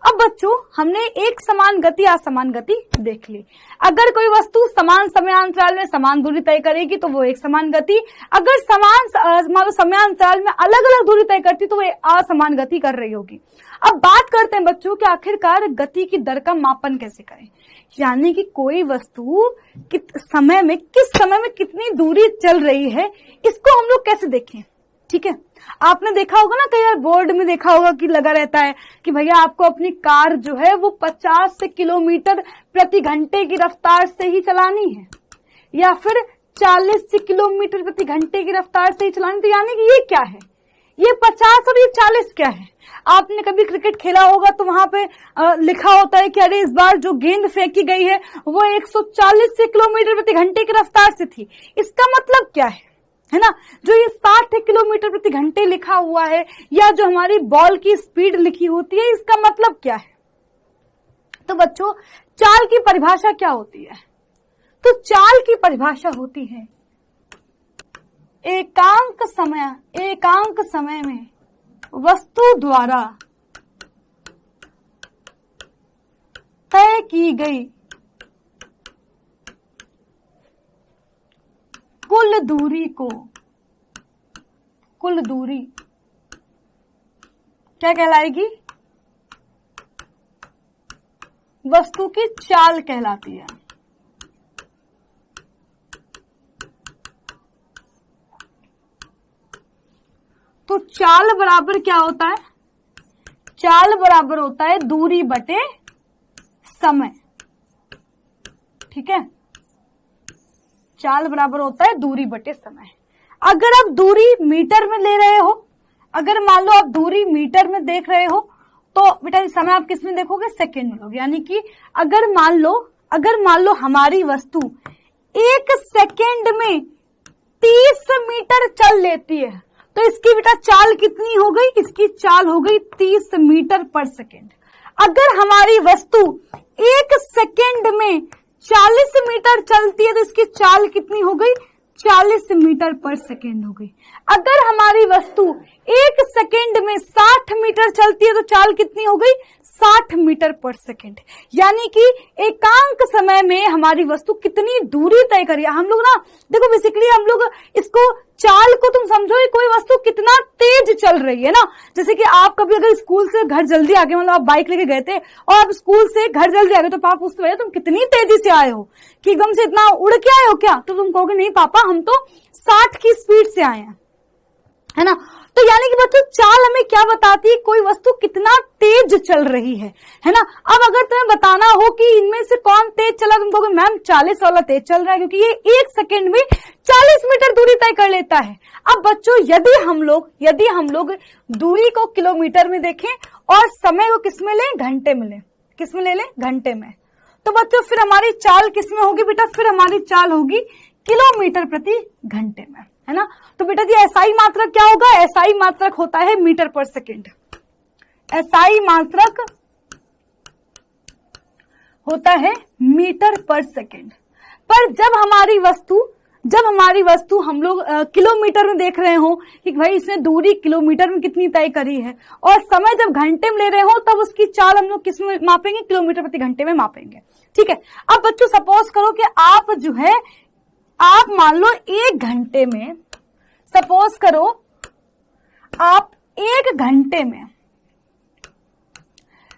अब बच्चों हमने एक समान गति असमान गति देख ली। अगर कोई वस्तु समान समयांतराल में समान दूरी तय करेगी तो वो एक समान गति, अगर समान मान लो समयांतराल में अलग अलग दूरी तय करती तो वो असमान गति कर रही होगी। अब बात करते हैं बच्चों कि आखिरकार गति की दर का मापन कैसे करें, यानी कि कोई वस्तु किस समय में कितनी दूरी चल रही है, इसको हम लोग कैसे देखें। ठीक है, आपने देखा होगा ना, कई बार बोर्ड में देखा होगा कि लगा रहता है कि भैया आपको अपनी कार जो है वो 50 किलोमीटर प्रति घंटे की रफ्तार से ही चलानी है, या फिर 40 किलोमीटर प्रति घंटे की रफ्तार से ही चलानी। तो यानी कि ये क्या है, ये 50 और ये 40 क्या है। आपने कभी क्रिकेट खेला होगा तो वहां पे लिखा होता है कि अरे इस बार जो गेंद फेंकी गई है वो 140 किलोमीटर प्रति घंटे की रफ्तार से थी। इसका मतलब क्या है ना, जो ये 60 किलोमीटर प्रति घंटे लिखा हुआ है या जो हमारी बॉल की स्पीड लिखी होती है, इसका मतलब क्या है। तो बच्चों चाल की परिभाषा क्या होती है, तो चाल की परिभाषा होती है एकांक समय में वस्तु द्वारा तय की गई कुल दूरी क्या कहलाएगी, वस्तु की चाल कहलाती है। तो चाल बराबर क्या होता है, चाल बराबर होता है दूरी बटे समय। ठीक है, चाल बराबर होता है दूरी बटे समय। अगर आप दूरी मीटर में ले रहे हो, अगर मान लो आप दूरी मीटर में देख रहे हो तो बेटा समय आप किस में देखोगे, सेकंड में लोगे। यानी कि अगर मान लो हमारी वस्तु 1 सेकंड में 30 मीटर चल लेती है तो इसकी बेटा चाल कितनी हो गई, इसकी चाल हो गई 30 मीटर पर सेकंड। अगर हमारी वस्तु 1 सेकंड में 40 मीटर चलती है तो इसकी चाल कितनी हो गई, 40 मीटर पर सेकंड हो गई। अगर हमारी वस्तु 1 सेकंड में 60 मीटर चलती है तो चाल कितनी हो गई, 60 मीटर पर सेकंड। यानी कि एकांक समय में हमारी वस्तु कितनी दूरी तय करी। हम लोग ना देखो बेसिकली हम लोग इसको चाल को तुम समझो कि कोई वस्तु कितना तेज चल रही है ना। जैसे कि आप कभी अगर स्कूल से घर जल्दी आ गए, मतलब आप बाइक लेके गए थे और आप स्कूल से घर जल्दी आ गए तो पापा पूछते भैया तुम कितनी तेजी से आए हो, कि एकदम से इतना उड़ के आए हो क्या, तो तुम कहोगे नहीं पापा हम तो 60 की स्पीड से आए हैं, है ना। तो यानी कि बच्चों चाल हमें क्या बताती है, कोई वस्तु कितना तेज चल रही है ना। अब अगर तुम्हें बताना हो कि इनमें से कौन तेज चला, तुम कहोगे मैम 40 वाला तेज चल रहा है क्योंकि ये 1 सेकंड में 40 मीटर दूरी तय कर लेता है। अब बच्चों यदि हम लोग दूरी को किलोमीटर में देखें और समय को किस में लें, घंटे में लें, किस में ले लें, घंटे में, तो बच्चों फिर हमारी चाल किस में होगी बेटा, फिर हमारी चाल होगी किलोमीटर प्रति घंटे में, है ना। तो बेटा जी एसआई मात्रक क्या होगा, एसआई मात्रक होता है मीटर पर सेकंड। एसआई मात्रक होता है मीटर पर सेकंड। पर जब हमारी वस्तु हम लोग किलोमीटर में देख रहे हो कि भाई इसने दूरी किलोमीटर में कितनी तय करी है और समय जब घंटे में ले रहे हो तब उसकी चाल हम लोग किस में मापेंगे, किलोमीटर प्रति घंटे में मापेंगे। ठीक है, अब बच्चों सपोज करो कि आप मान लो 1 घंटे में, सपोज करो आप 1 घंटे में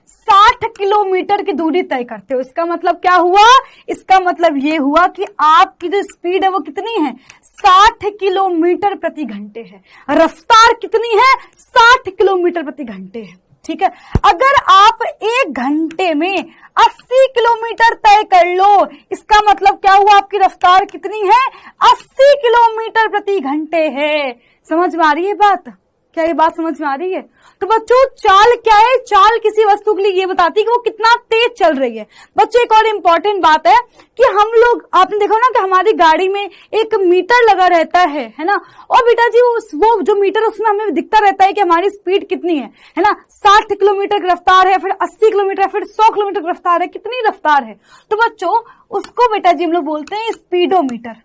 60 किलोमीटर की दूरी तय करते हो। इसका मतलब क्या हुआ, इसका मतलब ये हुआ कि आपकी जो स्पीड है वो कितनी है, 60 किलोमीटर प्रति घंटे है। रफ्तार कितनी है, 60 किलोमीटर प्रति घंटे है। ठीक है, अगर आप 1 घंटे में 80 किलोमीटर तय कर लो, इसका मतलब क्या हुआ, आपकी रफ्तार कितनी है, 80 किलोमीटर प्रति घंटे है। समझ में आ रही है बात, क्या ये बात समझ में आ रही है। तो बच्चों चाल क्या है, चाल किसी वस्तु के लिए ये बताती है कि वो कितना तेज चल रही है। बच्चों एक और इम्पोर्टेंट बात है कि हम लोग, आपने देखो ना कि हमारी गाड़ी में एक मीटर लगा रहता है ना, और बेटा जी वो जो मीटर उसमें हमें दिखता रहता है कि हमारी स्पीड कितनी है ना। 60 किलोमीटर की रफ्तार है, फिर 80 किलोमीटर, फिर 100 किलोमीटर की रफ्तार है, कितनी रफ्तार है। तो बच्चों उसको बेटा जी हम लोग बोलते हैं स्पीडोमीटर।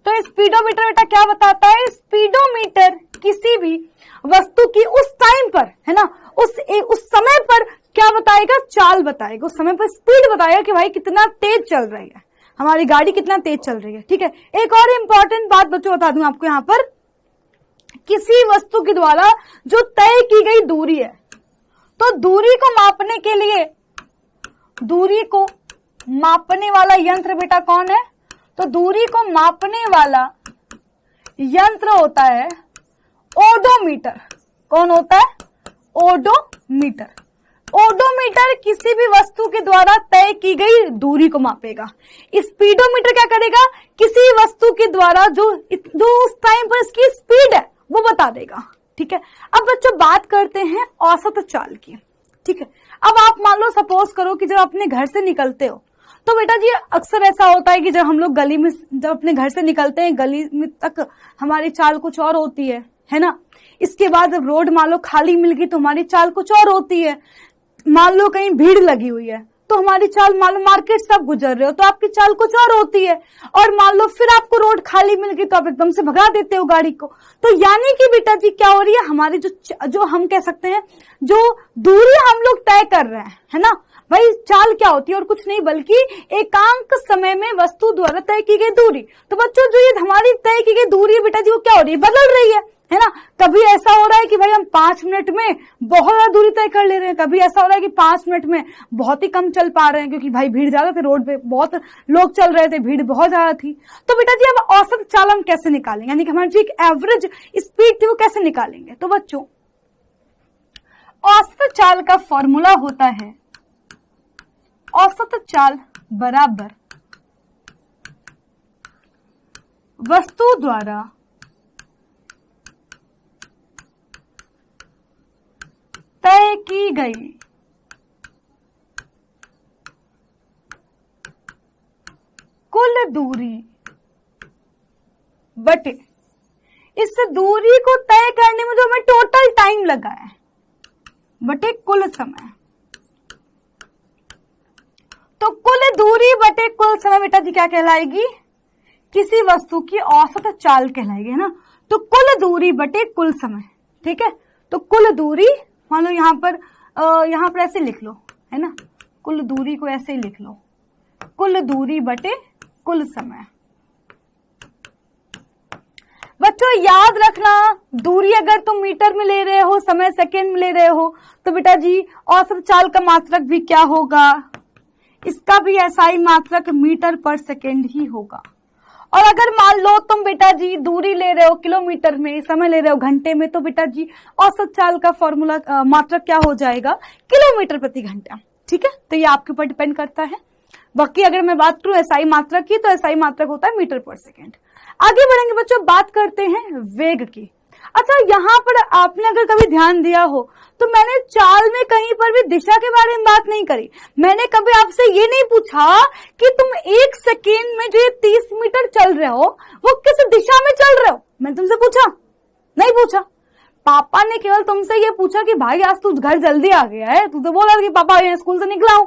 तो स्पीडोमीटर बेटा क्या बताता है, स्पीडोमीटर किसी भी वस्तु की उस टाइम पर, है ना, उस समय पर क्या बताएगा? चाल बताएगा, उस समय पर स्पीड बताएगा कि भाई कितना तेज चल रही है हमारी गाड़ी, कितना तेज चल रही है। ठीक है, एक और इंपॉर्टेंट बात बच्चों बता दूं आपको यहाँ पर, किसी वस्तु के द्वारा जो तय की गई दूरी है, तो दूरी को मापने के लिए, दूरी को मापने वाला यंत्र बेटा कौन है? तो दूरी को मापने वाला यंत्र होता है ओडोमीटर। कौन होता है? ओडोमीटर। ओडोमीटर किसी भी वस्तु के द्वारा तय की गई दूरी को मापेगा। स्पीडोमीटर क्या करेगा? किसी वस्तु के द्वारा जो उस टाइम पर इसकी स्पीड है वो बता देगा। ठीक है, अब बच्चों बात करते हैं औसत चाल की। ठीक है, अब आप मान लो सपोज करो कि जब अपने घर से निकलते हो, तो बेटा जी अक्सर ऐसा होता है कि जब हम लोग गली में, जब अपने घर से निकलते हैं गली में तक हमारी चाल कुछ और होती है ना। इसके बाद जब रोड मान लो खाली मिल गई तो हमारी चाल कुछ और होती है। मान लो कहीं भीड़ लगी हुई है तो हमारी चाल, मान लो मार्केट सब गुजर रहे हो तो आपकी चाल कुछ और होती है। और मान लो फिर आपको रोड खाली मिल गई तो आप एकदम से भगा देते हो गाड़ी को। तो यानी कि बेटा जी क्या हो रही है, हमारी जो हम कह सकते हैं जो दूरी हम लोग तय कर रहे हैं, है ना भाई, चाल क्या होती है और कुछ नहीं बल्कि एकांक समय में वस्तु द्वारा तय की गई दूरी। तो बच्चों जो ये हमारी तय की गई दूरी है बेटा जी वो क्या हो रही है? बदल रही है ना। कभी ऐसा हो रहा है कि भाई हम 5 मिनट में बहुत ज्यादा दूरी तय कर ले रहे हैं, कभी ऐसा हो रहा है कि 5 मिनट में बहुत ही कम चल पा रहे हैं क्योंकि भाई भीड़ ज्यादा थी, रोड पे बहुत लोग चल रहे थे, भीड़ बहुत ज्यादा थी। तो बेटा जी अब औसत चाल हम कैसे निकालेंगे, यानी कि हमारी जो एक एवरेज स्पीड थी वो कैसे निकालेंगे? तो बच्चों औसत चाल का फॉर्मूला होता है औसत चाल बराबर वस्तु द्वारा तय की गई कुल दूरी बटे इस दूरी को तय करने में जो हमें टोटल टाइम लगा है बटे कुल समय। तो कुल दूरी बटे कुल समय बेटा जी क्या कहलाएगी? किसी वस्तु की औसत चाल कहलाएगी, है ना। तो कुल दूरी बटे कुल समय। ठीक है, तो कुल दूरी मान लो यहाँ पर ऐसे लिख लो, है ना, कुल दूरी को ऐसे ही लिख लो, कुल दूरी बटे कुल समय। बच्चों याद रखना, दूरी अगर तुम मीटर में ले रहे हो, समय सेकेंड में ले रहे हो, तो बेटा जी औसत चाल का मात्रक भी क्या होगा? इसका भी SI मात्रक मीटर पर सेकेंड ही होगा। और अगर मान लो तुम बेटा जी दूरी ले रहे हो किलोमीटर में, समय ले रहे हो घंटे में, तो बेटा जी औसत चाल का फॉर्मूला मात्रक क्या हो जाएगा? किलोमीटर प्रति घंटा। ठीक है, तो ये आपके ऊपर डिपेंड करता है। बाकी अगर मैं बात करूं SI मात्रक की, तो SI मात्रक होता है मीटर पर सेकेंड। आगे बढ़ेंगे बच्चों, बात करते हैं वेग की। अच्छा, यहाँ पर आपने अगर कभी ध्यान दिया हो तो मैंने चाल में कहीं पर भी दिशा के बारे में बात नहीं करी। मैंने कभी आपसे ये नहीं पूछा कि तुम 1 सेकेंड में जो 30 मीटर चल रहे हो वो किस दिशा में चल रहे हो, मैंने तुमसे पूछा? नहीं पूछा। पापा ने केवल तुमसे ये पूछा कि भाई आज तू घर जल्दी आ गया है, तू तो बोला कि पापा ये स्कूल से निकला हूं,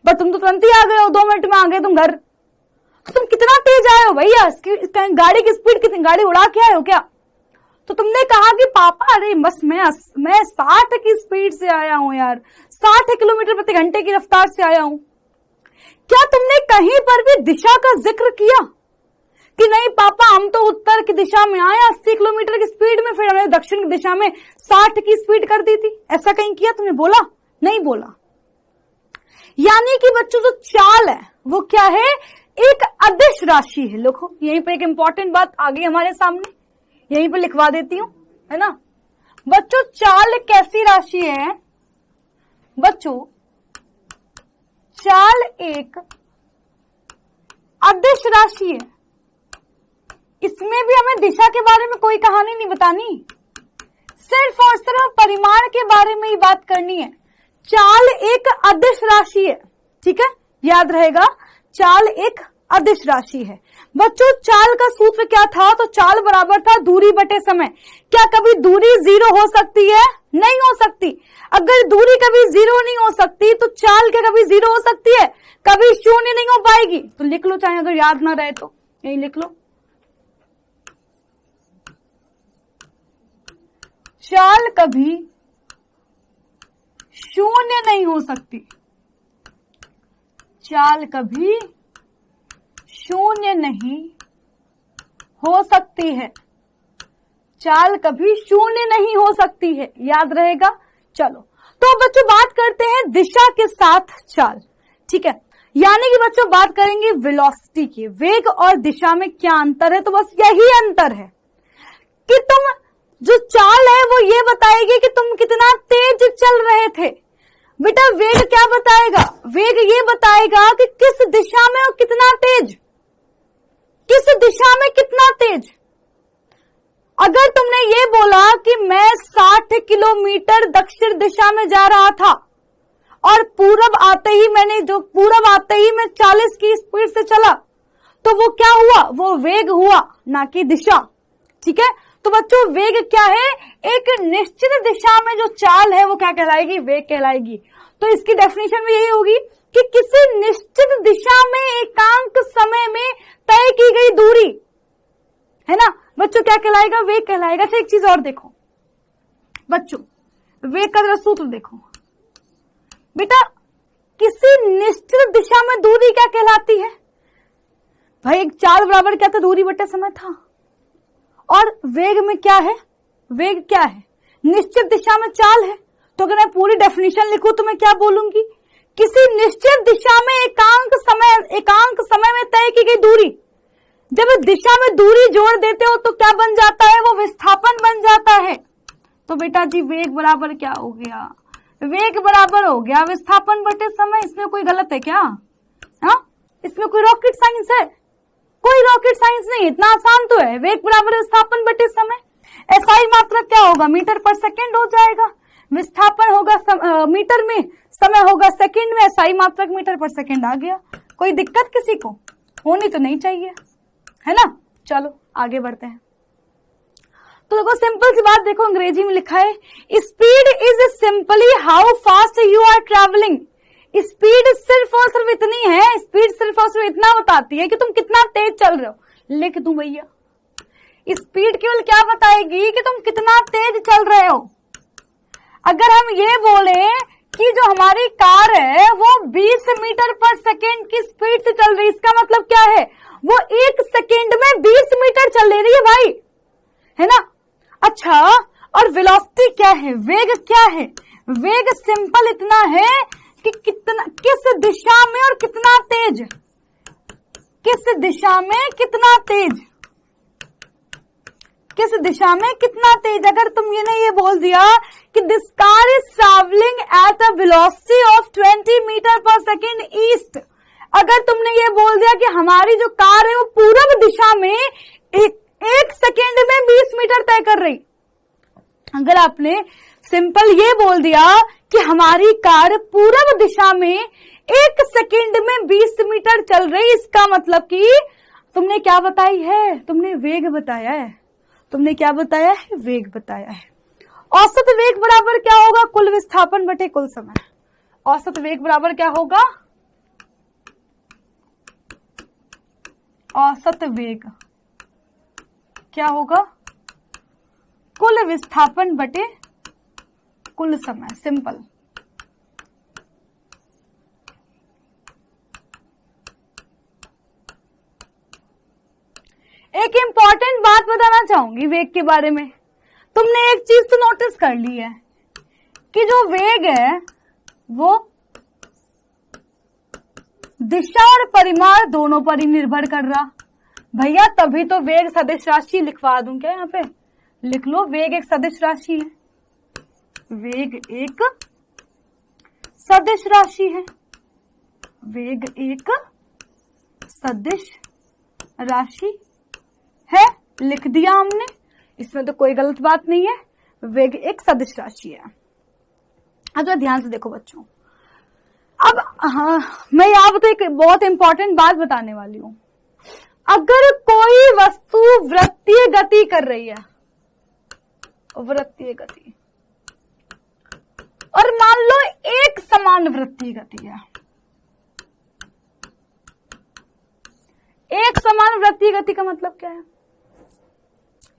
बट तुम तो तुरंत ही आ गए हो, 2 मिनट में आ गए तुम घर। तो तुम कितना तेज आए हो भैया, गाड़ी की स्पीड कितनी, गाड़ी उड़ा के आए हो क्या? तो तुमने कहा कि पापा अरे बस मैं 60 की स्पीड से आया हूं यार, 60 किलोमीटर प्रति घंटे की रफ्तार से आया हूं। क्या तुमने कहीं पर भी दिशा का जिक्र किया कि नहीं पापा हम तो उत्तर की दिशा में आए 80 किलोमीटर की स्पीड में, फिर हमने दक्षिण की दिशा में 60 की स्पीड कर दी थी? ऐसा कहीं किया तुमने? बोला? नहीं बोला। यानी कि बच्चों जो चाल है वो क्या है? एक अदिश राशि है। देखो यहीं पर एक इंपॉर्टेंट बात आ गई हमारे सामने, यहीं पे लिखवा देती हूं, है ना। बच्चों चाल एक कैसी राशि है? बच्चों चाल एक अदिश राशि है। इसमें भी हमें दिशा के बारे में कोई कहानी नहीं बतानी, सिर्फ और सिर्फ परिमाण के बारे में ही बात करनी है। चाल एक अदिश राशि है। ठीक है, याद रहेगा, चाल एक अदिश राशि है। बच्चों चाल का सूत्र क्या था? तो चाल बराबर था दूरी बटे समय। क्या कभी दूरी 0 हो सकती है? नहीं हो सकती। अगर दूरी कभी 0 नहीं हो सकती तो चाल क्या कभी 0 हो सकती है? कभी शून्य नहीं हो पाएगी। तो लिख लो, चाहे अगर याद ना रहे तो यही लिख लो, चाल कभी शून्य नहीं हो सकती, चाल कभी शून्य नहीं हो सकती है, चाल कभी शून्य नहीं हो सकती है, याद रहेगा। चलो तो अब बच्चों बात करते हैं दिशा के साथ चाल, ठीक है। यानी कि बच्चों बात करेंगे वेलोसिटी की, वेग और दिशा में क्या अंतर है, तो बस यही अंतर है कि तुम जो चाल है वो ये बताएगी कि तुम कितना तेज चल रहे थे। बेटा वेग क्या बताएगा, वेग ये बताएगा कि किस दिशा में और कितना तेज, किस दिशा में कितना तेज। अगर तुमने ये बोला कि मैं 60 किलोमीटर दक्षिण दिशा में जा रहा था और पूरब आते ही मैं 40 की स्पीड से चला, तो वो क्या हुआ, वो वेग हुआ, ना कि दिशा, ठीक है। तो बच्चों वेग क्या है, एक निश्चित दिशा में जो चाल है वो क्या कहलाएगी, वेग कहलाएगी। तो इसकी डेफिनेशन भी यही होगी कि किसी निश्चित दिशा में एकांक समय में तय की गई दूरी, है ना बच्चों, क्या कहलाएगा, वेग कहलाएगा। अच्छा एक चीज और देखो बच्चों, वेग का जरा सूत्र देखो बेटा, किसी निश्चित दिशा में दूरी क्या कहलाती है भाई, एक चाल बराबर क्या था, दूरी बटे समय था। और वेग में क्या है, वेग क्या है, निश्चित दिशा में चाल है। तो अगर मैं पूरी डेफिनेशन लिखूं तो मैं क्या बोलूंगी, किसी निश्चित दिशा में एकांक समय में तय की गई दूरी। जब दिशा में दूरी जोड़ देते हो तो क्या बन जाता है, वो विस्थापन बन जाता है। तो बेटा जी वेग बराबर क्या हो गया, वेग बराबर हो गया विस्थापन बटे समय। इसमें कोई गलत है क्या, हाँ इसमें कोई रॉकेट साइंस है, कोई रॉकेट साइंस नहीं, इतना आसान तो है। वेग बराबर विस्थापन बटे समय, एसआई मात्रक क्या होगा, मीटर पर सेकेंड हो जाएगा, विस्थापन होगा मीटर में, समय होगा सेकेंड में, एसआई मात्रक मीटर पर सेकेंड आ गया। कोई दिक्कत किसी को होनी तो नहीं चाहिए, है ना। चलो आगे बढ़ते हैं। तो देखो सिंपल सी बात देखो, अंग्रेजी में लिखा है speed is simply how fast you are travelling. Speed सिर्फ और सिर्फ इतनी है, स्पीड सिर्फ और सिर्फ इतना बताती है कि तुम कितना तेज चल रहे हो। लिख दूं भैया, स्पीड केवल क्या बताएगी कि तुम कितना तेज चल रहे हो। अगर हम ये बोले कि जो हमारी कार है वो 20 मीटर पर सेकेंड की स्पीड से चल रही है, इसका मतलब क्या है, वो 1 सेकेंड में 20 मीटर चल रही है भाई, है ना। अच्छा और वेलोसिटी क्या है, वेग क्या है, वेग सिंपल इतना है कि कितना, किस दिशा में और कितना तेज, किस दिशा में कितना तेज, किस दिशा में कितना तेज। अगर तुम ये बोल दिया कि this car is travelling at a velocity of 20 metre पर सेकेंड ईस्ट, अगर तुमने ये बोल दिया कि हमारी जो कार है वो पूरब दिशा में एक सेकेंड में 20 मीटर तय कर रही, अगर आपने सिंपल ये बोल दिया कि हमारी कार पूरब दिशा में 1 सेकेंड में 20 मीटर चल रही, इसका मतलब कि तुमने क्या बताई है, तुमने वेग बताया है, तुमने क्या बताया है, वेग बताया है। औसत वेग बराबर क्या होगा, कुल विस्थापन बटे कुल समय। औसत वेग बराबर क्या होगा, औसत वेग क्या होगा, कुल विस्थापन बटे कुल समय। सिंपल। एक इंपॉर्टेंट बात बताना चाहूंगी वेग के बारे में। तुमने एक चीज तो नोटिस कर ली है कि जो वेग है वो दिशा और परिमाण दोनों पर ही निर्भर कर रहा। भैया तभी तो वेग सदिश राशि लिखवा दूं क्या, यहाँ पे लिख लो, वेग एक सदिश राशि है, वेग एक सदिश राशि है, वेग एक सदिश राशि है, लिख दिया हमने, इसमें तो कोई गलत बात नहीं है, वेग एक सदिश राशि है। अब ध्यान से देखो बच्चों, अब हाँ मैं यहाँ पे एक बहुत इंपॉर्टेंट बात बताने वाली हूं। अगर कोई वस्तु वृत्तीय गति कर रही है, वृत्तीय गति, और मान लो एक समान वृत्तीय गति है, एक समान वृत्तीय गति का मतलब क्या है,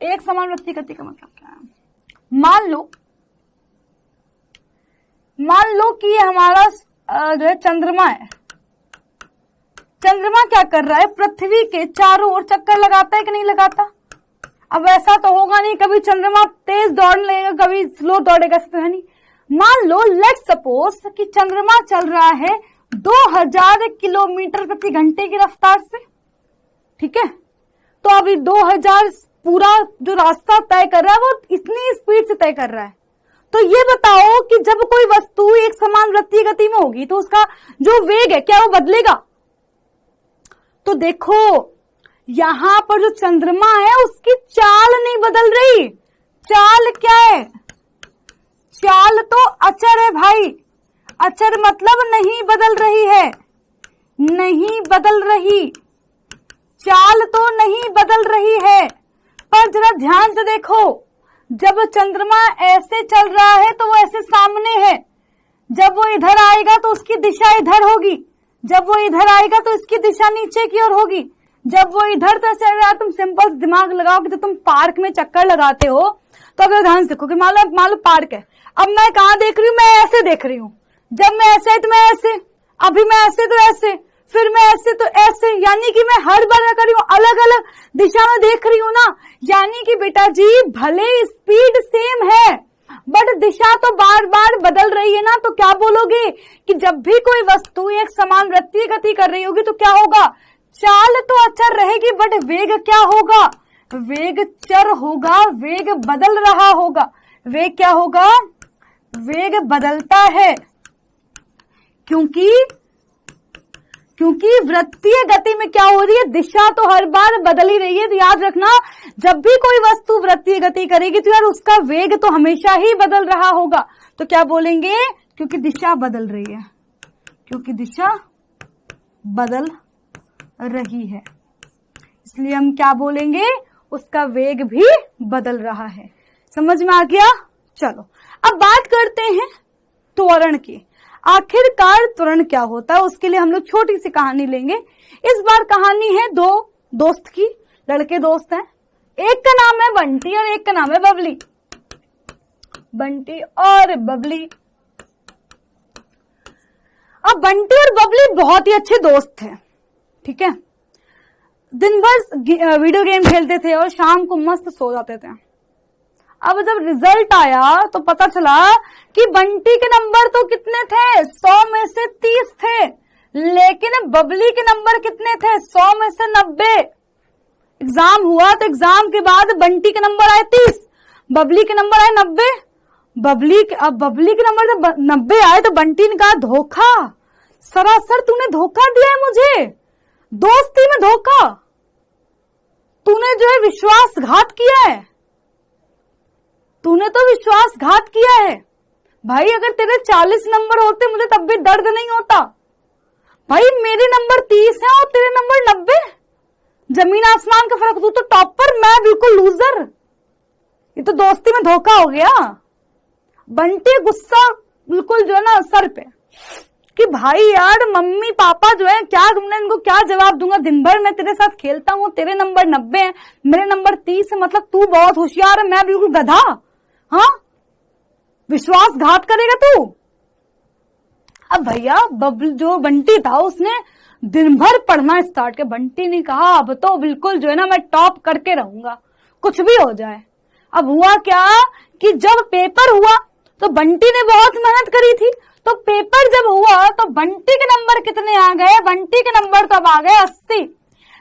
एक समान वृत्तीय गति का मतलब क्या है, मान लो मान लो कि ये हमारा जो है चंद्रमा है। चंद्रमा क्या कर रहा है, पृथ्वी के चारों ओर चक्कर लगाता है कि नहीं लगाता। अब ऐसा तो होगा नहीं कभी चंद्रमा तेज दौड़ने लगेगा कभी स्लो दौड़ेगा, ऐसा तो है नहीं। मान लो लेट्स सपोज कि चंद्रमा चल रहा है 2000 किलोमीटर प्रति घंटे की रफ्तार से, ठीक है। तो अभी 2000 पूरा जो रास्ता तय कर रहा है वो इतनी स्पीड से तय कर रहा है। तो ये बताओ कि जब कोई वस्तु एक समान वृत्तीय गति में होगी तो उसका जो वेग है क्या वो बदलेगा। तो देखो यहां पर जो चंद्रमा है उसकी चाल नहीं बदल रही। चाल क्या है, चाल तो अचर है भाई। अचर मतलब नहीं बदल रही है, नहीं बदल रही, चाल तो नहीं बदल रही है। पर जरा ध्यान से देखो, जब चंद्रमा ऐसे चल रहा है तो वो ऐसे सामने है, जब वो इधर आएगा तो उसकी दिशा इधर होगी, जब वो इधर आएगा तो इसकी दिशा नीचे की ओर होगी, जब वो इधर से चल रहा है। तुम सिंपल दिमाग लगाओ कि तो तुम पार्क में चक्कर लगाते हो तो अगर ध्यान से देखो कि मान लो पार्क है, अब मैं कहाँ देख रही हूँ, मैं ऐसे देख रही हूँ। जब मैं ऐसे तो मैं ऐसे, अभी मैं ऐसे तो ऐसे, फिर मैं ऐसे तो ऐसे, यानी कि मैं हर बार कर रही हूँ अलग अलग दिशा में देख रही हूँ ना। यानी कि बेटा जी भले स्पीड सेम है बट दिशा तो बार बार बदल रही है ना। तो क्या बोलोगे कि जब भी कोई वस्तु एक समान वृत्तीय गति कर रही होगी तो क्या होगा, चाल तो अचर रहेगी बट वेग क्या होगा, वेग चर होगा, वेग बदल रहा होगा। वेग क्या होगा, वेग बदलता है, क्योंकि वृत्तीय गति में क्या हो रही है, दिशा तो हर बार बदल ही रही है। तो याद रखना जब भी कोई वस्तु वृत्तीय गति करेगी तो यार उसका वेग तो हमेशा ही बदल रहा होगा। तो क्या बोलेंगे, क्योंकि दिशा बदल रही है, क्योंकि दिशा बदल रही है इसलिए हम क्या बोलेंगे, उसका वेग भी बदल रहा है। समझ में आ गया। चलो अब बात करते हैं त्वरण की। आखिरकार त्वरण क्या होता है, उसके लिए हम लोग छोटी सी कहानी लेंगे। इस बार कहानी है दो दोस्त की, लड़के दोस्त हैं। एक का नाम है बंटी और एक का नाम है बबली। बंटी और बबली। अब बंटी और बबली बहुत ही अच्छे दोस्त थे, ठीक है। दिन भर वीडियो गेम खेलते थे और शाम को मस्त सो जाते थे। अब जब रिजल्ट आया तो पता चला कि बंटी के नंबर तो कितने थे, 100 में से 30 थे, लेकिन बबली के नंबर कितने थे, 100 में से 90। एग्जाम हुआ तो एग्जाम के बाद बंटी के नंबर आए 30, बबली के नंबर आए 90। बबली के नंबर जब 90 आए तो बंटी ने कहा धोखा, सरासर तूने धोखा दिया है मुझे, दोस्ती में धोखा, तूने जो है विश्वासघात किया है, तूने तो विश्वासघात किया है। भाई अगर तेरे 40 नंबर होते मुझे तब भी दर्द नहीं होता। भाई मेरे नंबर 30 है और तेरे नंबर 90, जमीन आसमान का फर्क। तू तो टॉपर, मैं बिल्कुल लूजर, ये तो दोस्ती में धोखा हो गया। बंटी गुस्सा बिल्कुल जो है ना सर पे कि भाई यार मम्मी पापा जो है क्या, तुमने इनको क्या जवाब दूंगा, दिन भर मैं तेरे साथ खेलता हूँ, तेरे नंबर 90 है मेरे नंबर 30 है, मतलब तू बहुत होशियार है मैं बिल्कुल गधा। हाँ विश्वासघात करेगा तू। अब भैया जो बंटी था उसने दिन भर पढ़ना स्टार्ट किया। बंटी ने कहा अब तो बिल्कुल जो है ना मैं टॉप करके रहूंगा, कुछ भी हो जाए। अब हुआ क्या कि जब पेपर हुआ तो बंटी ने बहुत मेहनत करी थी, तो पेपर जब हुआ तो बंटी के नंबर कितने आ गए, बंटी के नंबर तो अब आ गए 80।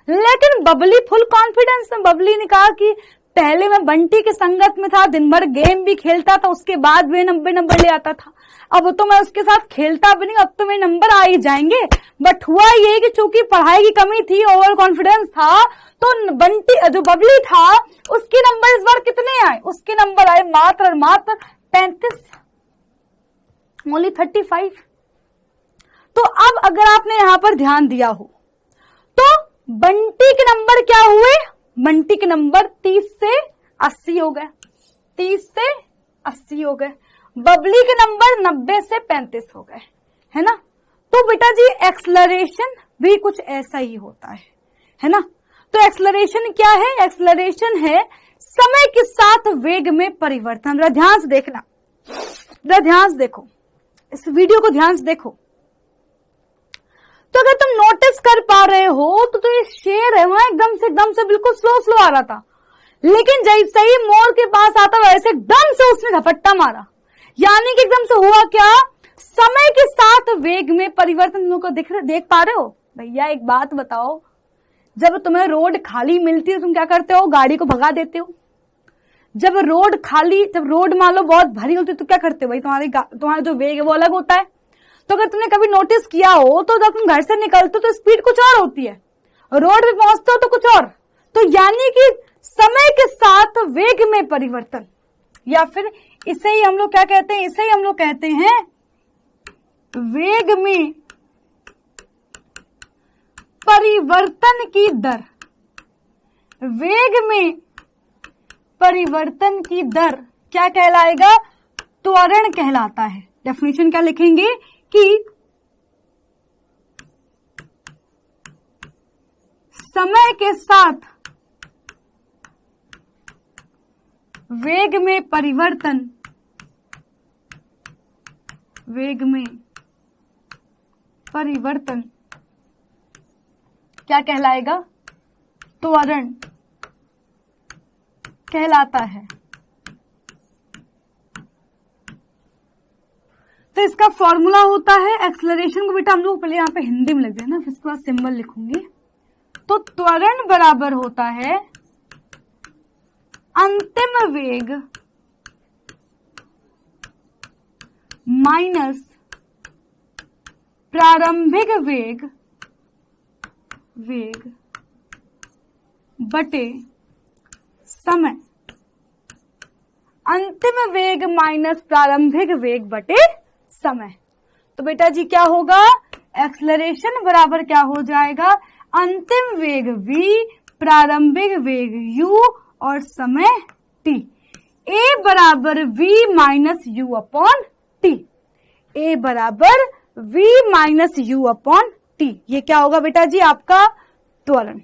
लेकिन बबली फुल कॉन्फिडेंस में, बबली ने कहा कि पहले मैं बंटी के संगत में था, दिन भर गेम भी खेलता था, उसके बाद भी 90 नंबर ले आता था। अब तो मैं उसके साथ खेलता भी नहीं, अब तो मेरे नंबर आ ही जाएंगे। बट हुआ ये कि चूंकि पढ़ाई की कमी थी, ओवर कॉन्फिडेंस था, तो बंटी जो बबली था उसके नंबर इस बार कितने आए, उसके नंबर आए मात्र और मात्र 35, ओनली 35। तो अब अगर आपने यहां पर ध्यान दिया हो तो बंटी के नंबर क्या हुए, बंटी के नंबर 30 से 80 हो गए, 30 से 80 हो गए। बबली के नंबर 90 से 35 हो गए, है ना। तो बेटा जी एक्सलरेशन भी कुछ ऐसा ही होता है ना। तो एक्सलरेशन क्या है, एक्सलरेशन है समय के साथ वेग में परिवर्तन। ध्यान से देखना, ध्यान से देखो, इस वीडियो को ध्यान से देखो। तो अगर तुम नोटिस कर पा रहे हो तो ये शेर है वहां एकदम से बिल्कुल स्लो आ रहा था, लेकिन जैसे ही मोर के पास आता वैसे एकदम से उसने झपट्टा मारा। यानी कि एकदम से हुआ क्या, समय के साथ वेग में परिवर्तन को देख पा रहे हो। भैया एक बात बताओ, जब तुम्हें रोड खाली मिलती है तुम क्या करते हो, गाड़ी को भगा देते हो। जब रोड मान लो बहुत भरी होती है तो क्या करते हो भाई, तुम्हारा जो वेग है वो अलग होता है। तो अगर तुमने कभी नोटिस किया हो तो जब तुम घर से निकलते हो तो स्पीड कुछ और होती है, रोड पे पहुंचते हो तो कुछ और। तो यानी कि समय के साथ वेग में परिवर्तन, या फिर इसे ही हम लोग क्या कहते हैं, इसे ही हम लोग कहते हैं वेग में परिवर्तन की दर। वेग में परिवर्तन की दर क्या कहलाएगा, त्वरण कहलाता है। डेफिनेशन क्या लिखेंगे कि समय के साथ वेग में परिवर्तन, वेग में परिवर्तन क्या कहलाएगा, त्वरण कहलाता है। तो इसका फॉर्मूला होता है, एक्सेलरेशन को बेटा हम लोग पहले यहां पे हिंदी में लिख देना, फिर इसके बाद सिंबल लिखूंगी। तो त्वरण बराबर होता है अंतिम वेग माइनस प्रारंभिक वेग बटे समय। अंतिम वेग माइनस प्रारंभिक वेग बटे समय। तो बेटा जी क्या होगा, एक्सेलरेशन बराबर क्या हो जाएगा, अंतिम वेग v, प्रारंभिक वेग u और समय t। a बराबर v minus u upon t। a बराबर v minus u upon t। ये क्या होगा बेटा जी आपका त्वरण।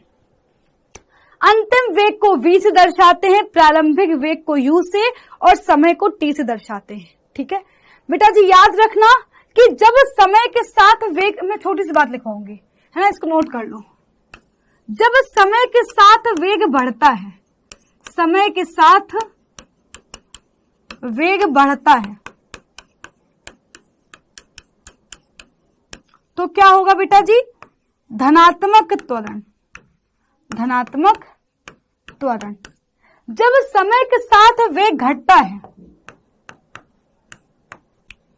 अंतिम वेग को v से दर्शाते हैं, प्रारंभिक वेग को u से और समय को t से दर्शाते हैं। ठीक है बेटा जी, याद रखना कि जब समय के साथ वेग, मैं छोटी सी बात लिखवाऊंगी है ना, इसको नोट कर लो। जब समय के साथ वेग बढ़ता है, समय के साथ वेग बढ़ता है तो क्या होगा बेटा जी, धनात्मक त्वरण। धनात्मक त्वरण। जब समय के साथ वेग घटता है,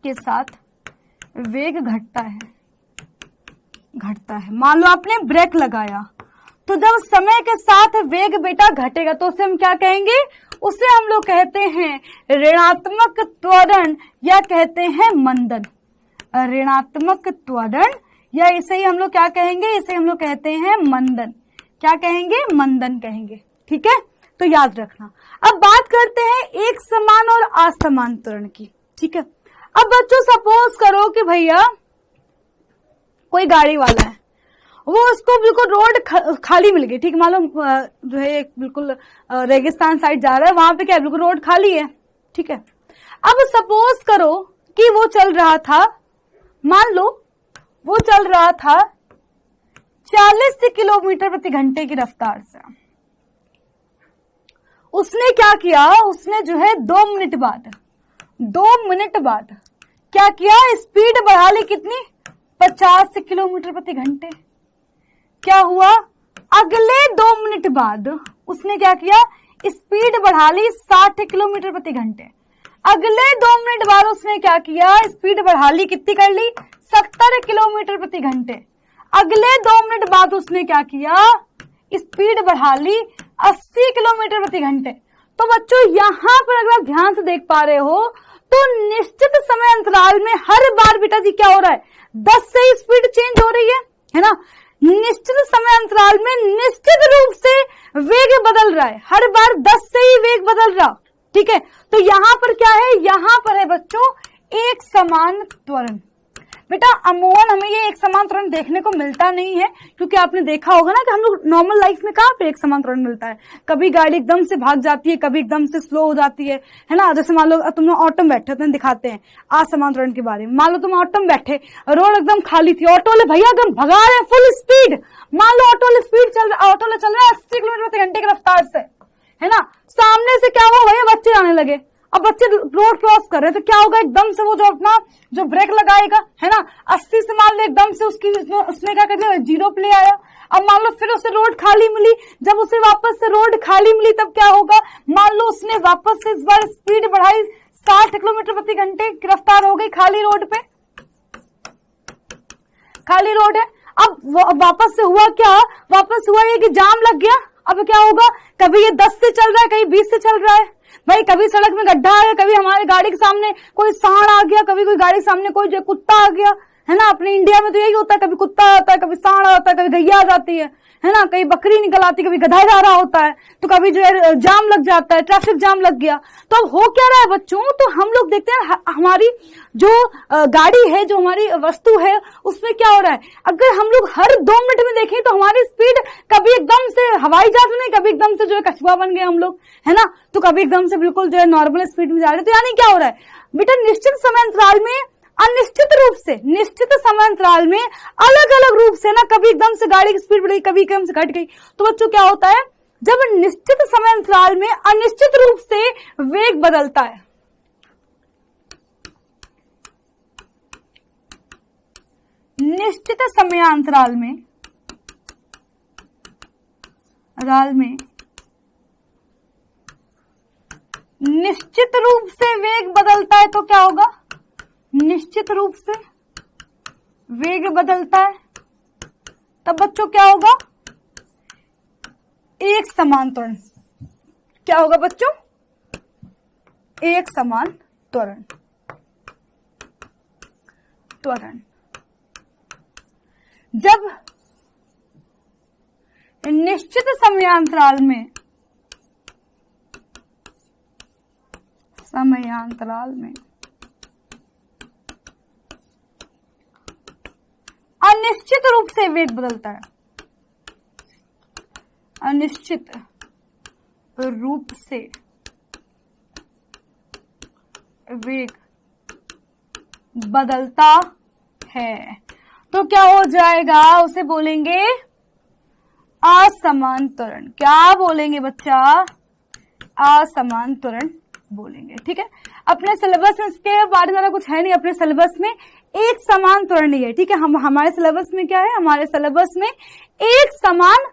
के साथ वेग घटता है, मान लो आपने ब्रेक लगाया, तो जब समय के साथ वेग बेटा घटेगा तो उसे हम क्या कहेंगे, उसे हम लोग कहते हैं ऋणात्मक त्वरण या कहते हैं मंदन। ऋणात्मक त्वरण या इसे ही हम लोग क्या कहेंगे, इसे हम लोग कहते हैं मंदन। क्या कहेंगे, मंदन कहेंगे। ठीक है, तो याद रखना। अब बात करते हैं एक समान और असमान त्वरण की। ठीक है, अब बच्चों सपोज करो कि भैया कोई गाड़ी वाला है, वो उसको बिल्कुल रोड खाली मिल गई। ठीक, मालूम जो है बिल्कुल रेगिस्तान साइड जा रहा है, वहां पे क्या बिल्कुल रोड खाली है। ठीक है, अब सपोज करो कि वो चल रहा था, मान लो वो चल रहा था 40 किलोमीटर प्रति घंटे की रफ्तार से। उसने क्या किया, उसने जो है 2 मिनट बाद क्या किया, स्पीड बढ़ा ली कितनी, 50 किलोमीटर प्रति घंटे। क्या हुआ, अगले 2 मिनट बाद उसने क्या किया, स्पीड बढ़ा ली 60 किलोमीटर प्रति घंटे। अगले 2 मिनट बाद उसने क्या किया, स्पीड बढ़ा ली, कितनी कर ली, 70 किलोमीटर प्रति घंटे। अगले 2 मिनट बाद उसने क्या किया, स्पीड बढ़ा ली 80 किलोमीटर प्रति घंटे। तो बच्चों यहाँ पर अगर आप ध्यान से देख पा रहे हो तो निश्चित समय अंतराल में हर बार बेटा जी क्या हो रहा है, 10 से ही स्पीड चेंज हो रही है ना। निश्चित समय अंतराल में निश्चित रूप से वेग बदल रहा है, हर बार 10 से ही वेग बदल रहा। ठीक है, तो यहाँ पर क्या है, यहाँ पर है बच्चों एक समान त्वरण। बेटा अमूमन हमें ये एक समान त्वरण देखने को मिलता नहीं है, क्योंकि आपने देखा होगा ना कि हम लोग नॉर्मल लाइफ में कहाँ पे एक समान त्वरण मिलता है। कभी गाड़ी एकदम से भाग जाती है, कभी एकदम से स्लो हो जाती है ना। जैसे मान लो तुम ऑटो में बैठे हो, दिखाते हैं असमान त्वरण के बारे में। मान लो तुम ऑटो में बैठे, रोड एकदम खाली थी, ऑटो वाले भैया एकदम भगा रहे हैं फुल स्पीड। मान लो ऑटो वाले ऑटो वाले चल रहे हैं 80 किलोमीटर प्रति घंटे की रफ्तार से, है ना। सामने से क्या हुआ भैया, बच्चे आने लगे। अब बच्चे रोड क्रॉस कर रहे हैं तो क्या होगा, एकदम से वो जो अपना जो ब्रेक लगाएगा, है ना, 80 से मान लो एकदम से उसने क्या कर दिया, 0 पे ले आया। अब मान लो फिर उसे रोड खाली मिली, जब उसे वापस से रोड खाली मिली तब क्या होगा, मान लो उसने वापस से इस बार स्पीड बढ़ाई, 60 किलोमीटर प्रति घंटे की रफ्तार हो गई खाली रोड पे, खाली रोड है। अब वापस से हुआ क्या, वापस हुआ ये कि जाम लग गया। अब क्या होगा, कभी ये 10 से चल रहा है, कभी 20 से चल रहा है भाई, कभी सड़क में गड्ढा आ गया, कभी हमारे गाड़ी के सामने कोई सांड आ गया, कभी कोई गाड़ी के सामने कोई जो कुत्ता आ गया, है ना। अपने इंडिया में तो यही होता है, कभी कुत्ता आता है, कभी सांड आता है, कभी गैया आ जाती है ना, कहीं बकरी निकल आती है, कभी गधा जा रहा होता है, तो कभी जो है जाम लग जाता है, ट्रैफिक जाम लग गया। तो अब हो क्या रहा है बच्चों, तो हम लोग देखते हैं हमारी जो गाड़ी है, जो हमारी वस्तु है, उसमें क्या हो रहा है। अगर हम लोग हर 2 मिनट में देखें तो हमारी स्पीड कभी एकदम से हवाई जहाज में, कभी एकदम से जो है कछुआ बन गए हम लोग, है ना, तो कभी एकदम से बिल्कुल जो है नॉर्मल स्पीड में जा रहे हैं। तो यानी क्या हो रहा है बेटा, निश्चित समय अंतराल में अनिश्चित रूप से, निश्चित समय अंतराल में अलग अलग रूप से ना, कभी एकदम से गाड़ी की स्पीड बढ़ी, कभी एकदम से घट गई। तो बच्चों क्या होता है, जब निश्चित समय अंतराल में अनिश्चित रूप से वेग बदलता है, निश्चित समयांतराल में निश्चित रूप से वेग बदलता है, तो क्या होगा, निश्चित रूप से वेग बदलता है, तब बच्चों क्या होगा, एक समान त्वरण। क्या होगा बच्चों, एक समान त्वरण। जब निश्चित समयांतराल में अनिश्चित रूप से वेग बदलता है, अनिश्चित रूप से वेग बदलता है, तो क्या हो जाएगा, उसे बोलेंगे असमान त्वरण। क्या बोलेंगे बच्चा, असमान त्वरण बोलेंगे। ठीक है, अपने सिलेबस में इसके बारे में कुछ है नहीं, अपने सिलेबस में एक समान त्वरण ही है। ठीक है, हम हमारे सिलेबस में क्या है, हमारे सिलेबस में एक समान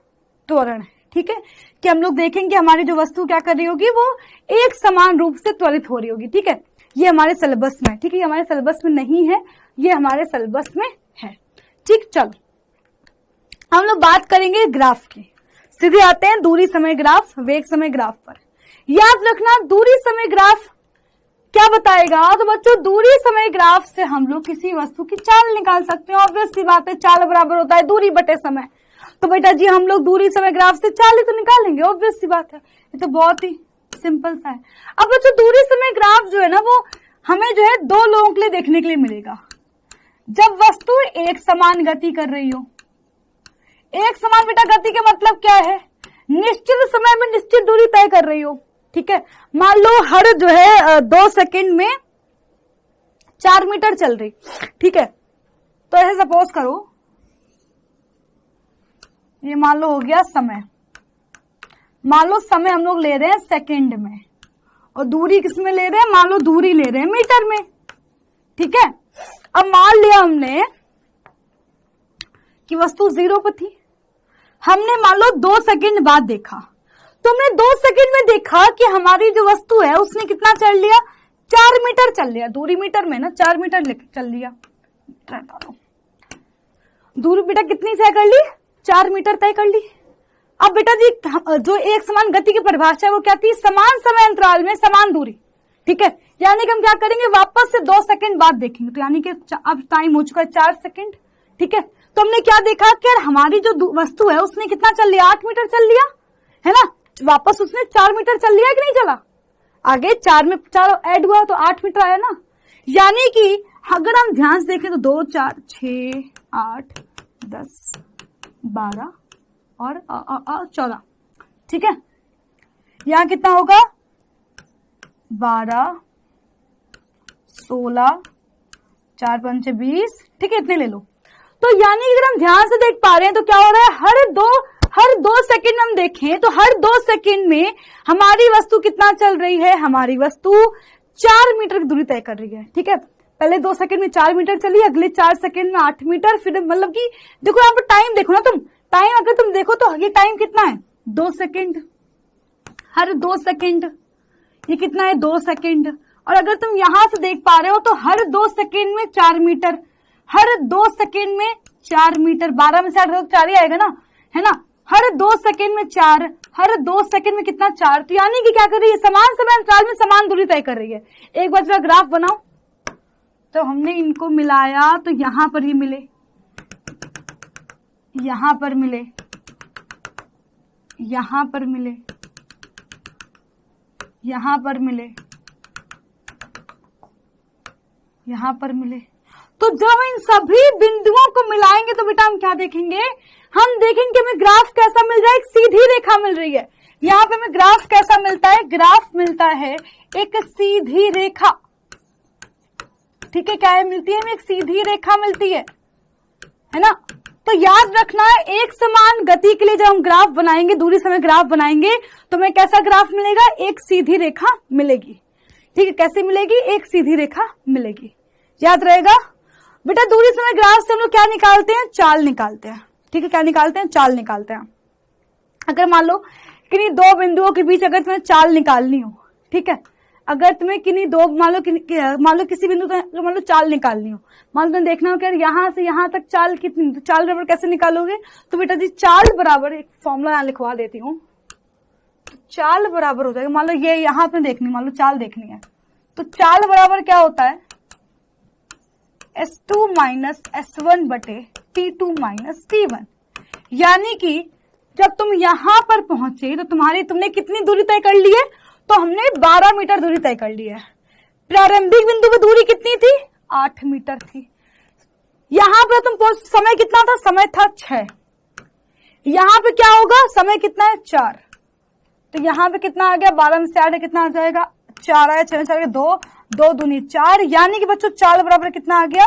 त्वरण है। ठीक है, कि हम लोग देखेंगे हमारी जो वस्तु क्या कर रही होगी, वो एक समान रूप से त्वरित हो रही होगी। ठीक है, ये हमारे सिलेबस में, ठीक है, ये हमारे सिलेबस में नहीं है, ये हमारे सिलेबस में है। ठीक, चलो हम लोग बात करेंगे ग्राफ की। सीधे आते हैं दूरी समय ग्राफ, वेग समय ग्राफ पर। याद रखना, दूरी समय ग्राफ क्या बताएगा, तो बच्चों दूरी समय ग्राफ से हम लोग किसी वस्तु की चाल निकाल सकते हैं। ऑब्वियस सी बात है, चाल बराबर होता है दूरी बटे समय। तो बेटा जी हम लोग दूरी समय ग्राफ से चाल ही तो निकालेंगे, ऑब्वियस सी बात है, ये तो बहुत ही सिंपल सा है। अब बच्चों दूरी समय ग्राफ जो है ना, वो हमें जो है 2 लोगों के लिए देखने के लिए मिलेगा। जब वस्तु एक समान गति कर रही हो, एक समान बेटा गति का मतलब क्या है, निश्चित समय में निश्चित दूरी तय कर रही हो। ठीक है, मान लो हर जो है 2 सेकंड में 4 मीटर चल रही। ठीक है, तो ऐसे सपोज करो, ये मान लो हो गया समय, मान लो समय हम लोग ले रहे हैं सेकंड में, और दूरी किस में ले रहे हैं, मान लो दूरी ले रहे हैं मीटर में। ठीक है, अब मान लिया हमने कि वस्तु 0 पर थी, हमने मान लो 2 सेकंड बाद देखा, तो हमने 2 सेकंड में देखा कि हमारी जो वस्तु है उसने कितना चल लिया, 4 मीटर चल लिया। दूरी मीटर में ना 4 मीटर चल लिया, दूरी बेटा कितनी तय कर ली, 4 मीटर तय कर ली। अब बेटा जी जो एक समान गति की परिभाषा है वो क्या थी, समान समय अंतराल में समान दूरी। ठीक है, यानी कि हम क्या करेंगे, वापस से 2 सेकंड बाद देखेंगे, तो यानी कि अब टाइम हो चुका है 4 सेकंड। ठीक है, तो हमने क्या देखा कि हमारी जो वस्तु है उसने कितना चल लिया, 8 मीटर चल लिया, है ना। वापस उसने 4 मीटर चल लिया कि नहीं चला, आगे 4 में 4 ऐड हुआ तो 8 मीटर आया ना। यानी कि अगर हम ध्यान से देखें तो 2 4 6 8 10 12 और 14, ठीक है। यहाँ कितना होगा 12 16 4 5 20, ठीक है, इतने ले लो। तो यानी अगर हम ध्यान से देख पा रहे हैं तो क्या हो रहा है, हर दो सेकंड हम देखें तो हर 2 सेकंड में हमारी वस्तु कितना चल रही है, हमारी वस्तु 4 मीटर की दूरी तय कर रही है, ठीक है। पहले 2 सेकंड में 4 मीटर चली, अगले 4 सेकंड में 8 मीटर, फिर मतलब कि देखो यहाँ पर टाइम देखो ना तुम, टाइम अगर तुम देखो तो ये टाइम कितना है 2 सेकंड, हर 2 सेकंड ये कितना है 2 सेकंड। और अगर तुम यहां से देख पा रहे हो तो हर 2 सेकंड में 4 मीटर, हर 2 सेकंड में 4 मीटर, 12 में से 8 4 ही आएगा ना, है ना। हर 2 सेकंड में 4, हर 2 सेकंड में कितना 4, तो यानी कि क्या कर रही है, समान समय अंतराल में समान दूरी तय कर रही है। एक बार जरा ग्राफ बनाओ, तो हमने इनको मिलाया तो यहां पर ही मिले, यहां पर मिले, यहां पर मिले, यहां पर मिले, यहां पर मिले। तो जब इन सभी बिंदुओं को मिलाएंगे तो बेटा हम क्या देखेंगे, हम देखेंगे हमें ग्राफ कैसा मिल रहा है, एक सीधी रेखा मिल रही है। यहाँ पे हमें ग्राफ कैसा मिलता है, ग्राफ मिलता है एक सीधी रेखा, ठीक है। क्या है मिलती है, हमें एक सीधी रेखा मिलती है ना। तो याद रखना है एक समान गति के लिए जब हम ग्राफ बनाएंगे, दूरी समय ग्राफ बनाएंगे तो हमें कैसा ग्राफ मिलेगा, एक सीधी रेखा मिलेगी, ठीक है। कैसे मिलेगी, एक सीधी रेखा मिलेगी, याद रहेगा बेटा। दूरी समय ग्राफ से हम लोग क्या निकालते हैं, चाल निकालते हैं, ठीक है। क्या निकालते हैं, चाल निकालते हैं। अगर मान लो किन्हीं 2 बिंदुओं के बीच अगर तुम्हें चाल निकालनी हो, ठीक है, अगर तुम्हें किन्हीं 2 मान लो किसी बिंदु तो मान लो चाल निकालनी हो, मान लो तुम्हें देखना हो कि यहां से यहां तक चाल कितनी, तो चाल बराबर कैसे निकालोगे, तो बेटा जी चाल बराबर, एक फॉर्मूला यहां लिखवा देती हूँ, तो चाल बराबर हो जाएगा, मान लो ये यहां पे देखनी, मान लो चाल देखनी है, तो चाल बराबर क्या होता है, S2 माइनस S1 बटे T2 माइनस T1। यानी कि जब तुम यहां पर पहुंचे तो तुमने कितनी दूरी तय कर ली है, तो हमने 12 मीटर दूरी तय कर ली है। प्रारंभिक बिंदु पर दूरी कितनी थी, 8 मीटर थी। यहां पर तुम पहुंच, समय कितना था, समय था 6। यहां पे क्या होगा, समय कितना है 4, तो यहां पे कितना आ गया, 12 में से 8 कितना आ जाएगा, 4 आया, 6 में 4 2, 2 दूनी 4, यानी कि बच्चों चाल बराबर कितना आ गया,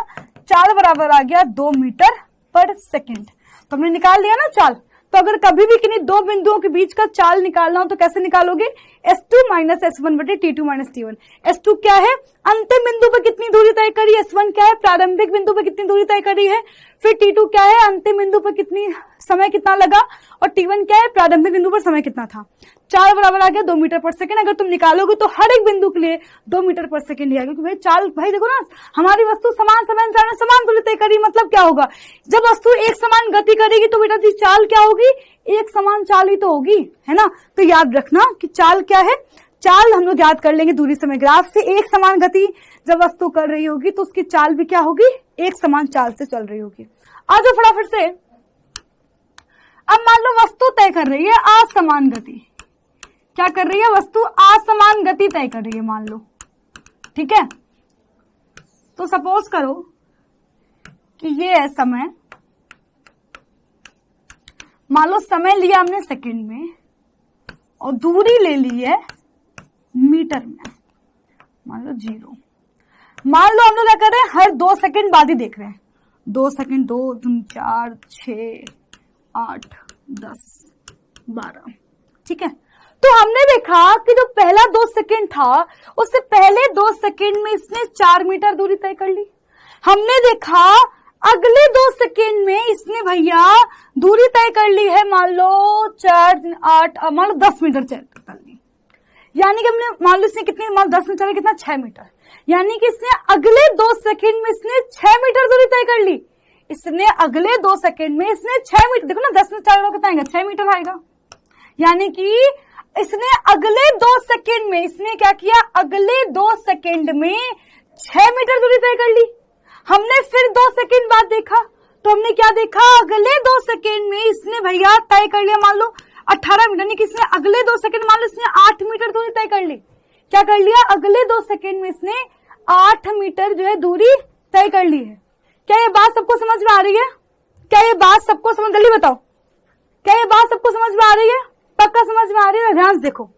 चाल बराबर आ गया 2 मीटर पर सेकंड। तो हमने निकाल लिया ना चाल। तो अगर कभी भी किन्हीं 2 बिंदुओं के बीच का चाल निकालना हो तो कैसे निकालोगे, S2 माइनस S1 बटे T2 माइनस T1। S2 क्या है, अंतिम बिंदु पर कितनी दूरी तय करी, S1 क्या है, प्रारंभिक बिंदु पर कितनी दूरी तय करी है, फिर T2 क्या है, अंतिम बिंदु पर कितनी समय कितना लगा, और T1 क्या है, प्रारंभिक बिंदु पर समय कितना था। चाल बराबर आ गया 2 मीटर पर सेकंड। अगर तुम निकालोगे तो हर एक बिंदु के लिए 2 मीटर पर सेकंड ही आएगा, क्योंकि भाई चाल, भाई देखो ना, हमारी वस्तु समान समय अंतराल में समान दूरी तय करी, मतलब क्या होगा, जब वस्तु एक समान गति करेगी तो बेटा जी चाल क्या होगी, एक समान चाल ही तो होगी, है ना। तो याद रखना कि चाल क्या है, चाल हम लोग याद कर लेंगे दूरी समय ग्राफ से। एक समान गति जब वस्तु कर रही होगी तो उसकी चाल भी क्या होगी, एक समान चाल से चल रही होगी। आ जाओ फटाफट से। अब मान लो वस्तु तय कर रही है असमान गति, क्या कर रही है, वस्तु असमान गति तय कर रही है, मान लो, ठीक है। तो सपोज करो कि ये है समय, मान लो समय लिया हमने सेकंड में और दूरी ले ली है मीटर में, मान लो 0। मान लो हम लोग क्या कर रहे हैं, हर 2 सेकंड बाद ही देख रहे हैं, 2 सेकंड, 2 दूनी 4 6 8 10 12, ठीक है। तो हमने देखा कि जो पहला 2 सेकंड था उससे पहले 2 सेकंड में इसने 4 मीटर दूरी तय कर ली। हमने देखा अगले 2 सेकंड में इसने भैया दूरी तय कर ली है, मान लो 4 8 मान लो 10 मीटर कर ली। यानी कि हमने मान लो इसने कितनी, मान 10 मीटर कितना 6 मीटर, यानी कि इसने अगले 2 सेकंड में इसने 6 मीटर दूरी तय कर ली। इसने अगले 2 सेकंड में इसने 6 मीटर, देखो ना 10 में 4 कितना आएगा, 6 मीटर आएगा। यानी कि इसने अगले 2 सेकंड में इसने क्या किया, अगले 2 सेकंड में 6 मीटर दूरी तय कर ली। हमने फिर 2 सेकंड बाद देखा तो हमने क्या देखा, अगले 2 सेकंड में इसने भैया तय कर लिया मान लो 18 मीटर, यानी कि इसने अगले 2 सेकंड मान लो इसने 8 मीटर दूरी तय कर ली। क्या कर लिया, अगले 2 सेकंड में इसने 8 मीटर जो है दूरी तय कर ली है। क्या ये बात सबको समझ में आ रही है? क्या ये बात सबको समझ, जल्दी बताओ, क्या ये बात सबको समझ में आ रही है? पक्का समझ में आ रही है? ध्यान से देखो।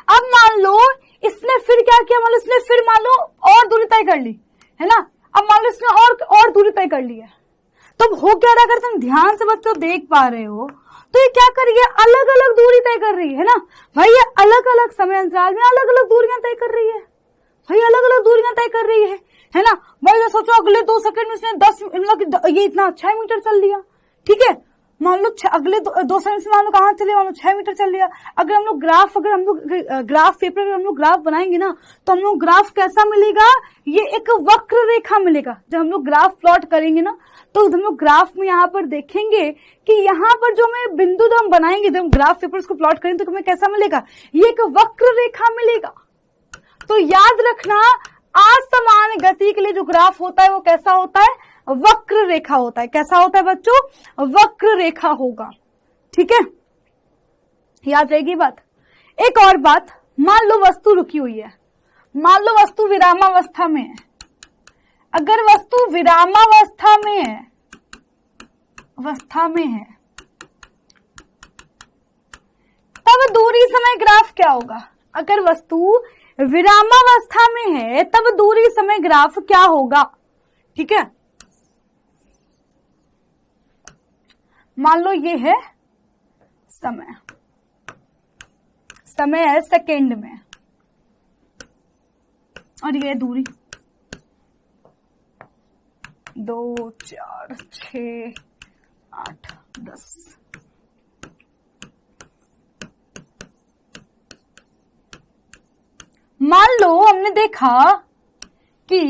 अब मान लो इसने फिर क्या किया, मान लो इसने फिर मान लो और दूरी तय कर ली है ना। अब मान लो इसने और दूरी तय कर ली है, तो हो क्या रहा, अगर तुम ध्यान से बच्चों देख पा रहे हो तो ये क्या कर रही है, अलग अलग दूरी तय कर रही है ना भाई। ये अलग अलग समय अंतराल में अलग अलग दूरियां तय कर रही है भाई, अलग अलग दूरियां तय कर रही है ना भाई। तो सोचो अगले 2 सेकंड में इसने 10 मतलब ये इतना 6 मीटर चल लिया, ठीक है। मान लो अगले 2 सेकंड से मान लो कहां चले, मान लो 6 मीटर चल लिया। अगर हम लोग ग्राफ पेपर में हम लोग ग्राफ बनाएंगे ना, तो हम लोग ग्राफ कैसा मिलेगा, ये एक वक्र रेखा मिलेगा। जब हम लोग ग्राफ प्लॉट करेंगे ना, तो हम लोग ग्राफ में यहाँ पर देखेंगे कि यहाँ पर जो हमें बिंदु जो हम बनाएंगे, जब हम ग्राफ पेपर को प्लॉट करेंगे तो हमें कैसा मिलेगा, ये एक वक्र रेखा मिलेगा। तो याद रखना, असमान गति के लिए जो ग्राफ होता है वो कैसा होता है, वक्र रेखा होता है। कैसा होता है बच्चों, वक्र रेखा होगा, ठीक है, याद रहेगी बात। एक और बात, मान लो वस्तु रुकी हुई है, मान लो वस्तु विरामावस्था में है। अगर वस्तु विरामावस्था में है, तब दूरी समय ग्राफ क्या होगा। अगर वस्तु विरामावस्था में है तब दूरी समय ग्राफ क्या होगा, ठीक है। मान लो ये है समय है सेकेंड में, और ये दूरी 2, 4, 6, 8, 10। मान लो हमने देखा कि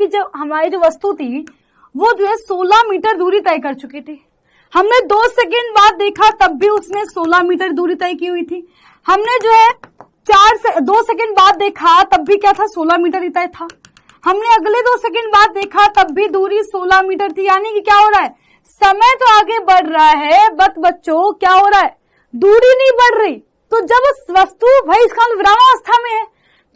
जब हमारी जो वस्तु थी वो जो है 16 मीटर दूरी तय कर चुकी थी। हमने 2 सेकंड बाद देखा तब भी उसने 16 मीटर दूरी तय की हुई थी। हमने जो है 2 सेकंड बाद देखा तब भी क्या था, 16 मीटर ही तय था। हमने अगले 2 सेकंड बाद देखा तब भी दूरी 16 मीटर थी। यानी कि क्या हो रहा है, समय तो आगे बढ़ रहा है, बट बच्चों क्या हो रहा है, दूरी नहीं बढ़ रही। तो जब वस्तु, भाई इसका विरामावस्था में है,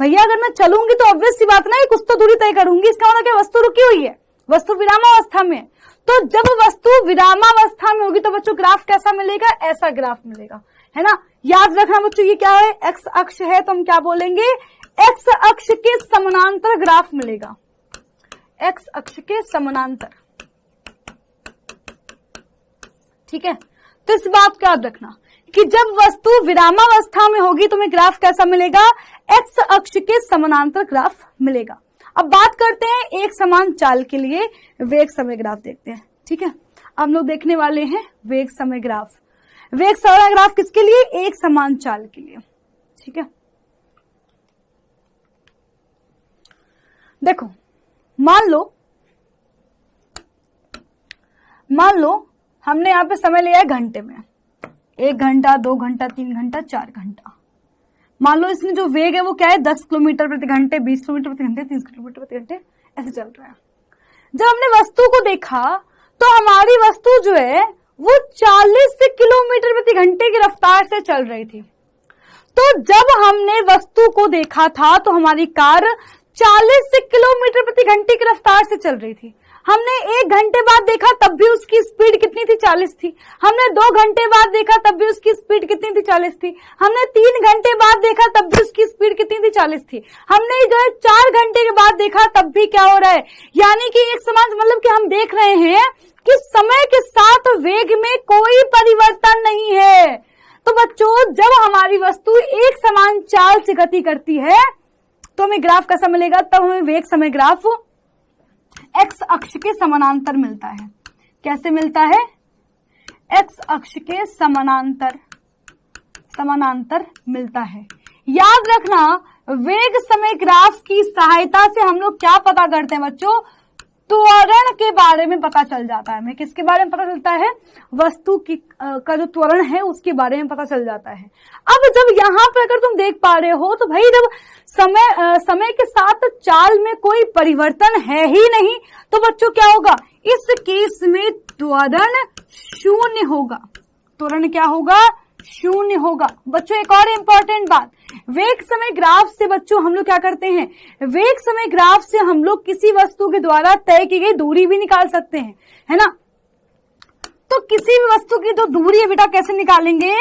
भैया अगर मैं चलूंगी तो ऑब्वियस सी बात ना, कुछ तो दूरी तय करूंगी। इसका मतलब क्या, वस्तु रुकी हुई है, वस्तु विरामावस्था में। तो जब वस्तु विरामावस्था में होगी तो बच्चों ग्राफ कैसा मिलेगा, ऐसा ग्राफ मिलेगा, है ना। याद रखना बच्चों, ये क्या है, एक्स अक्ष है, तो हम क्या बोलेंगे, एक्स अक्ष के समानांतर ग्राफ मिलेगा, एक्स अक्ष के समानांतर, ठीक है। तो इस बात को याद रखना कि जब वस्तु विरामावस्था में होगी तो हमें ग्राफ कैसा मिलेगा, एक्स अक्ष के समानांतर ग्राफ मिलेगा। अब बात करते हैं एक समान चाल के लिए वेग समय ग्राफ देखते हैं, ठीक है। हम लोग देखने वाले हैं वेग समय ग्राफ। वेग समय ग्राफ किसके लिए, एक समान चाल के लिए, ठीक है। देखो मान लो हमने यहाँ पे समय लिया है घंटे में, 1 घंटा, 2 घंटा, 3 घंटा, 4 घंटा। मान लो इसमें जो वेग है वो क्या है, 10 किलोमीटर प्रति घंटे, 20 किलोमीटर प्रति घंटे, 30 किलोमीटर प्रति घंटे, ऐसे चल रहा है। जब हमने वस्तु को देखा तो हमारी वस्तु जो है वो 40 किलोमीटर प्रति घंटे की रफ्तार से चल रही थी। तो जब हमने वस्तु को देखा था तो हमारी कार 40 किलोमीटर प्रति घंटे की रफ्तार से चल रही थी। हमने 1 घंटे बाद देखा तब भी उसकी स्पीड कितनी थी, 40 थी। हमने 2 घंटे बाद देखा तब भी उसकी स्पीड कितनी थी, 40 थी। हमने 3 घंटे बाद देखा तब भी उसकी स्पीड कितनी थी, 40 थी। हमने जो है 4 घंटे के बाद देखा तब भी क्या हो रहा है, यानी कि एक समान, मतलब कि हम देख रहे हैं कि समय के साथ वेग में कोई परिवर्तन नहीं है। तो बच्चों जब हमारी वस्तु एक समान चाल से गति करती है तो हमें ग्राफ कैसा मिलेगा, तब हमें वेग समय ग्राफ एक्स अक्ष के समानांतर मिलता है। कैसे मिलता है, एक्स अक्ष के समानांतर मिलता है। याद रखना वेग समय ग्राफ की सहायता से हम लोग क्या पता करते हैं बच्चों, त्वरण के बारे में पता चल जाता है। हमें किसके बारे में पता चलता है, वस्तु की का जो त्वरण है उसके बारे में पता चल जाता है। अब जब यहाँ पर अगर तुम देख पा रहे हो तो भाई जब समय के साथ चाल में कोई परिवर्तन है ही नहीं तो बच्चों क्या होगा, इस केस में त्वरण शून्य होगा। त्वरण क्या होगा, शून्य होगा। बच्चों एक और इंपॉर्टेंट बात, वेग समय ग्राफ से बच्चों हम लोग क्या करते हैं, वेग समय ग्राफ से हम लोग किसी वस्तु के द्वारा तय की गई दूरी भी निकाल सकते हैं, है ना। तो किसी भी वस्तु की जो दूरी है बेटा कैसे निकालेंगे,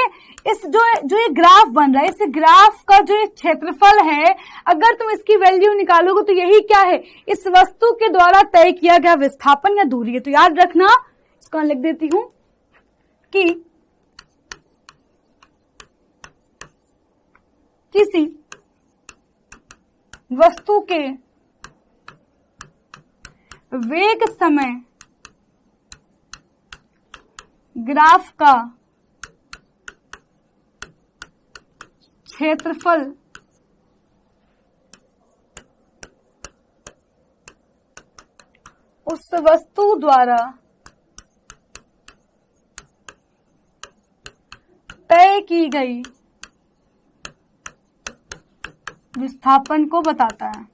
इस जो ये ग्राफ बन रहा है, इस ग्राफ का जो ये क्षेत्रफल है, अगर तुम इसकी वैल्यू निकालोगे तो यही क्या है, इस वस्तु के द्वारा तय किया गया विस्थापन या दूरी है। तो याद रखना, इसको लिख देती हूं कि किसी वस्तु के वेग समय ग्राफ का क्षेत्रफल उस वस्तु द्वारा तय की गई विस्थापन को बताता है,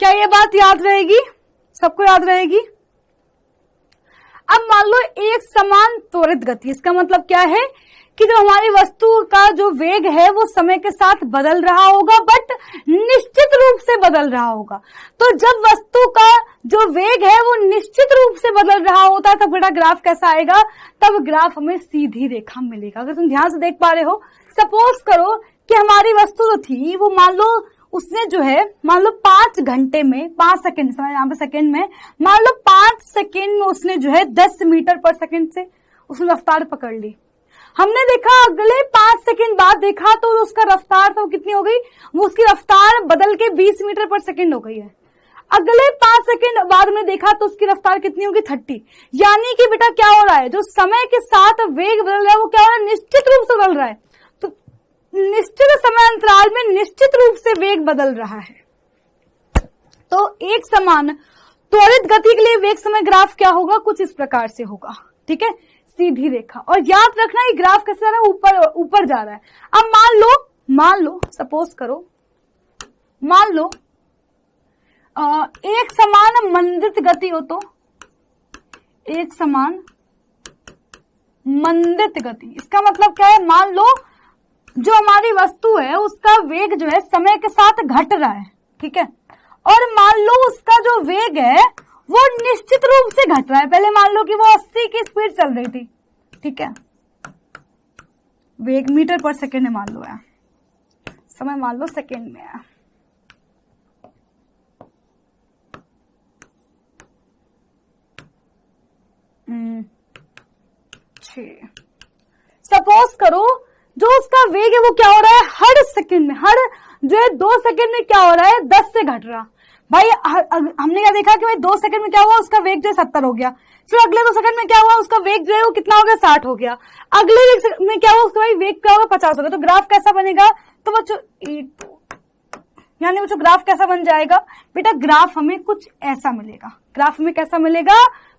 क्या ये बात याद रहेगी, सबको याद रहेगी। अब मान लो एक समान त्वरित गति, इसका मतलब क्या है कि जो हमारी वस्तु का जो वेग है वो समय के साथ बदल रहा होगा, बट निश्चित रूप से बदल रहा होगा। तो जब वस्तु का जो वेग है वो निश्चित रूप से बदल रहा होता है तब बेटा ग्राफ कैसा आएगा, तब ग्राफ हमें सीधी रेखा मिलेगा। अगर तुम ध्यान से देख पा रहे हो, सपोज करो कि हमारी वस्तु जो थी वो मान लो उसने जो है मान लो 5 घंटे में 5 सेकेंड, यहाँ पे सेकेंड में, मान लो 5 सेकेंड में उसने जो है 10 मीटर पर सेकेंड से उसने रफ्तार पकड़ ली। हमने देखा अगले 5 सेकेंड बाद देखा तो उसका रफ्तार तो कितनी हो गई, वो उसकी रफ्तार बदल के 20 मीटर पर सेकेंड हो गई है। अगले 5 सेकेंड बाद में देखा तो उसकी रफ्तार कितनी होगी, 30। यानी कि बेटा क्या हो रहा है, जो समय के साथ वेग बदल रहा है वो क्या हो रहा है, निश्चित रूप से बदल रहा है। तो निश्चित समय अंतराल में निश्चित रूप से वेग बदल रहा है। तो एक समान त्वरित गति के लिए वेग समय ग्राफ क्या होगा, कुछ इस प्रकार से होगा, ठीक है, सीधी रेखा। और याद रखना ये ग्राफ कैसे जा रहा है, ऊपर जा रहा है। अब मान लो सपोज करो, मान लो एक समान मंदित गति हो, तो एक समान मंदित गति, इसका मतलब क्या है, मान लो जो हमारी वस्तु है उसका वेग जो है समय के साथ घट रहा है, ठीक है, और मान लो उसका जो वेग है वो निश्चित रूप से घट रहा है। पहले मान लो कि वो 80 की स्पीड चल रही थी, ठीक है, वेग मीटर पर सेकेंड में मान लो है, समय मान लो सेकेंड में है। सपोज करो जो उसका वेग है वो क्या हो रहा है, हर सेकंड में, हर जो है 2 सेकंड में क्या हो रहा है, 10 से घट रहा। भाई हमने क्या देखा कि भाई 2 सेकंड में क्या हुआ, उसका वेग जो है 70 हो गया। फिर अगले 2 सेकंड में क्या हुआ, उसका वेग जो है वो कितना हो गया, 60 हो गया। अगले में क्या हुआ, उसका भाई वेग क्या होगा, 50 हो गया। तो ग्राफ कैसा बनेगा, तो बच्चों यानी बच्चों ग्राफ कैसा बन जाएगा बेटा, ग्राफ हमें कुछ ऐसा मिलेगा। ग्राफ में कैसा मिलेगा,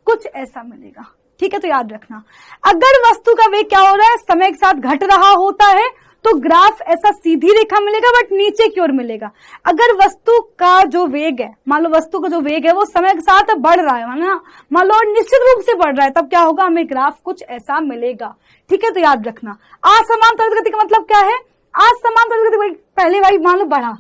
कुछ ऐसा मिलेगा, ठीक है। तो याद रखना, अगर वस्तु का वेग क्या हो रहा है, समय के साथ घट रहा होता है तो ग्राफ ऐसा सीधी रेखा मिलेगा, बट नीचे की ओर मिलेगा। अगर वस्तु का जो वेग है, मान लो वस्तु का जो वेग है वो समय के साथ बढ़ रहा है, मान लो निश्चित रूप से बढ़ रहा है, तब क्या होगा, हमें ग्राफ कुछ ऐसा मिलेगा, ठीक है। तो याद रखना, असमान त्वरित गति का मतलब क्या है, असमान त्वरित गति पहले भाई मान लो बढ़ा।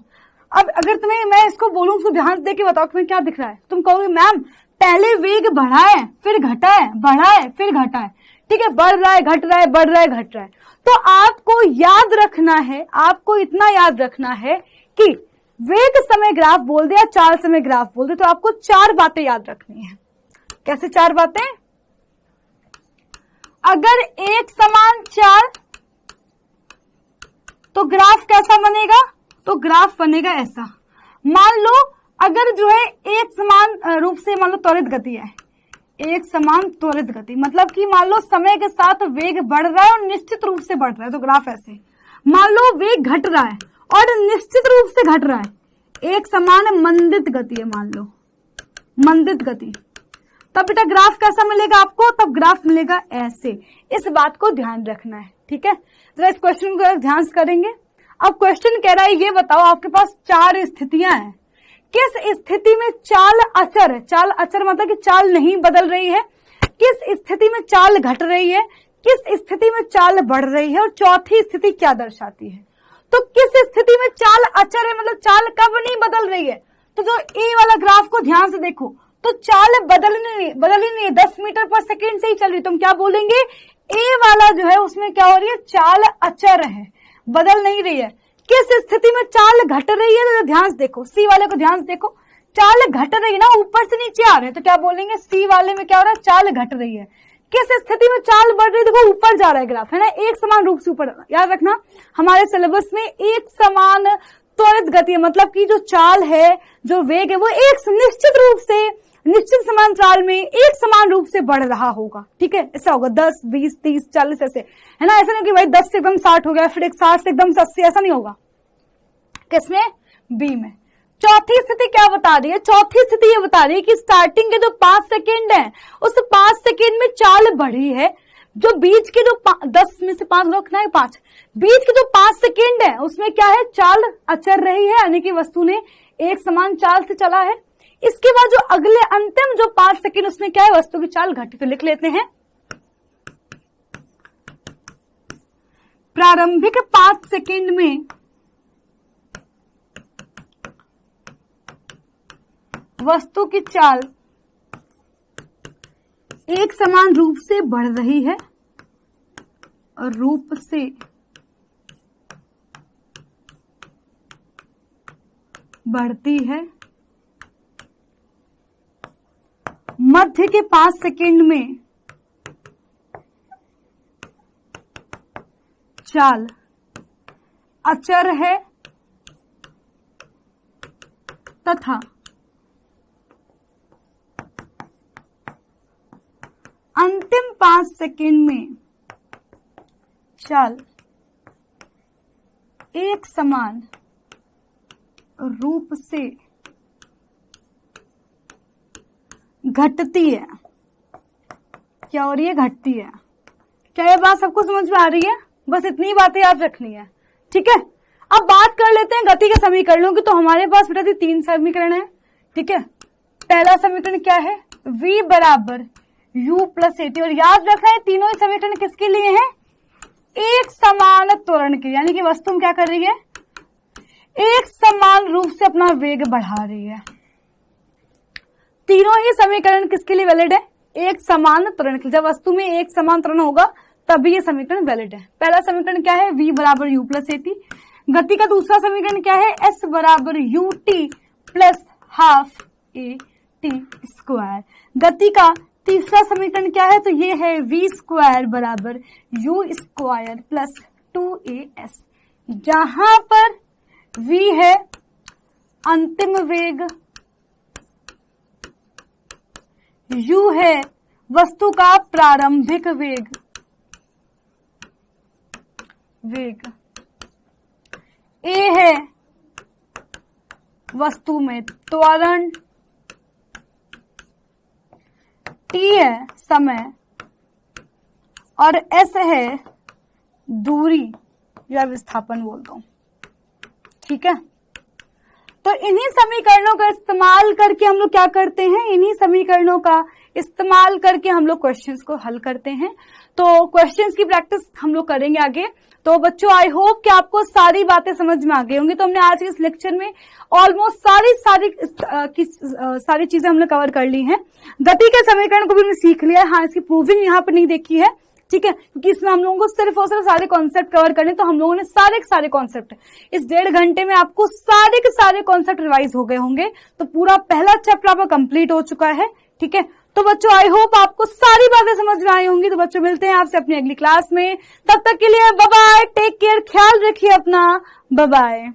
अब अगर तुम्हें मैं इसको बोलूं, उसको ध्यान दे के बताओ तुम्हें क्या दिख रहा है, तुम कहोगे मैम पहले वेग बढ़ा है फिर घटा है, बढ़ा है फिर घटा है, ठीक है, बढ़ रहा है घट रहा है, बढ़ रहा है घट रहा है। तो आपको याद रखना है, आपको इतना याद रखना है कि वेग समय ग्राफ बोल दिया, चाल समय ग्राफ बोल दिया, तो आपको 4 बातें याद रखनी है। कैसे 4 बातें, अगर एक समान चाल तो ग्राफ कैसा बनेगा, तो ग्राफ बनेगा ऐसा। मान लो अगर जो है एक समान रूप से मान लो त्वरित गति है, एक समान त्वरित गति मतलब कि मान लो समय के साथ वेग बढ़ रहा है और निश्चित रूप से बढ़ रहा है, तो ग्राफ ऐसे। मान लो वेग घट रहा है और निश्चित रूप से घट रहा है, एक समान मंदित गति है, मान लो मंदित गति, तब बेटा ग्राफ कैसा मिलेगा आपको, तब ग्राफ मिलेगा ऐसे। इस बात को ध्यान रखना है, ठीक है। जरा इस क्वेश्चन को ध्यान से करेंगे। अब क्वेश्चन कह रहा है ये बताओ, आपके पास 4 स्थितियां हैं, किस स्थिति में चाल अचर है, चाल अचर मतलब कि चाल नहीं बदल रही है, किस स्थिति में चाल घट रही है, किस स्थिति में चाल बढ़ रही है, और चौथी स्थिति क्या दर्शाती है। तो किस स्थिति में चाल अचर है मतलब चाल कब नहीं बदल रही है, तो जो ए वाला ग्राफ को ध्यान से देखो तो चाल बदल ही नहीं है, 10 मीटर पर सेकेंड से ही चल रही, तो हम क्या बोलेंगे ए वाला जो है उसमें क्या हो रही है, चाल अचर है, बदल नहीं रही है। किस स्थिति में चाल घट रही है तो ध्यान से देखो, सी वाले को ध्यान से देखो, चाल घट रही है ना, ऊपर से नीचे आ रहे हैं, तो क्या बोलेंगे सी वाले में क्या हो रहा है, चाल घट रही है। किस स्थिति में चाल बढ़ रही है, देखो ऊपर जा रहा है ग्राफ, है ना, एक समान रूप से ऊपर, याद रखना हमारे सिलेबस में एक समान त्वरित गति है, मतलब कि जो चाल है, जो वेग है, वो एक निश्चित रूप से निश्चित समांतराल में एक समान रूप से बढ़ रहा होगा। ठीक है, ऐसा होगा 10, 20, 30, 40 ऐसे, है ना, ऐसा नहीं कि भाई 10 से एकदम 60 हो गया, फिर 60 से एकदम 80, ऐसा नहीं होगा। किसमें, बी में। चौथी स्थिति क्या बता रही है, चौथी स्थिति ये बता रही है कि स्टार्टिंग के जो 5 सेकेंड है उस 5 सेकेंड में चाल बढ़ी है, जो बीच के जो 10 में से 5 रखना है 5, बीच के जो 5 सेकेंड है उसमें क्या है, चाल अचर रही है, यानी कि वस्तु ने एक समान चाल से चला है। इसके बाद जो अगले अंतिम जो 5 सेकेंड उसमें क्या है, वस्तु की चाल घटी, तो लिख लेते हैं प्रारंभिक 5 सेकेंड में वस्तु की चाल एक समान रूप से बढ़ रही है और रूप से बढ़ती है। मध्य के 5 सेकेंड में चाल अचर है तथा अंतिम 5 सेकेंड में चाल एक समान रूप से घटती है। क्या हो रही है, घटती है। क्या ये बात सबको समझ में आ रही है, बस इतनी बातें याद रखनी है। ठीक है, अब बात कर लेते हैं गति के समीकरणों की। तो हमारे पास बेटा 3 समीकरण है। ठीक है, पहला समीकरण क्या है, v बराबर u प्लस एटी, और याद रखना है तीनों ही समीकरण किसके लिए हैं, एक समान त्वरण के, यानी कि वस्तु में क्या कर रही है, एक समान रूप से अपना वेग बढ़ा रही है। तीनों ही समीकरण किसके लिए वैलिड है, एक समान त्वरण के। जब वस्तु में एक समान त्वरण होगा तभी ये समीकरण वैलिड है। पहला समीकरण क्या है, v बराबर u प्लस एटी। गति का दूसरा समीकरण क्या है, s बराबर u t plus half a t square. गति का तीसरा समीकरण क्या है, तो ये है v स्क्वायर बराबर u स्क्वायर प्लस 2as, जहां पर v है अंतिम वेग, u है वस्तु का प्रारंभिक वेग, a है वस्तु में त्वरण, t है समय, और s है दूरी या विस्थापन बोल दो। ठीक है, तो इन्हीं समीकरणों का इस्तेमाल करके हम लोग क्या करते हैं, इन्हीं समीकरणों का इस्तेमाल करके हम लोग क्वेश्चंस को हल करते हैं। तो क्वेश्चंस की प्रैक्टिस हम लोग करेंगे आगे। तो बच्चों आई होप कि आपको सारी बातें समझ में आ गई होंगी। तो हमने आज के इस लेक्चर में ऑलमोस्ट सारी चीजें हमने कवर कर ली हैं। गति के समीकरण को भी हमने सीख लिया है। हाँ, इसकी प्रूविंग यहाँ पर नहीं देखी है। ठीक है, क्योंकि इसमें हम लोगों को सिर्फ और सिर्फ सारे कॉन्सेप्ट कवर करने, तो हम लोगों ने सारे कॉन्सेप्ट इस 1.5 घंटे में आपको सारे के सारे कॉन्सेप्ट रिवाइज हो गए होंगे। तो पूरा पहला चैप्टर आपका कंप्लीट हो चुका है। ठीक है, तो बच्चों आई होप आपको सारी बातें समझ में आई होंगी। तो बच्चों मिलते हैं आपसे अपनी अगली क्लास में, तब तक के लिए बाय बाय, टेक केयर, ख्याल रखिए अपना, बाय बाय।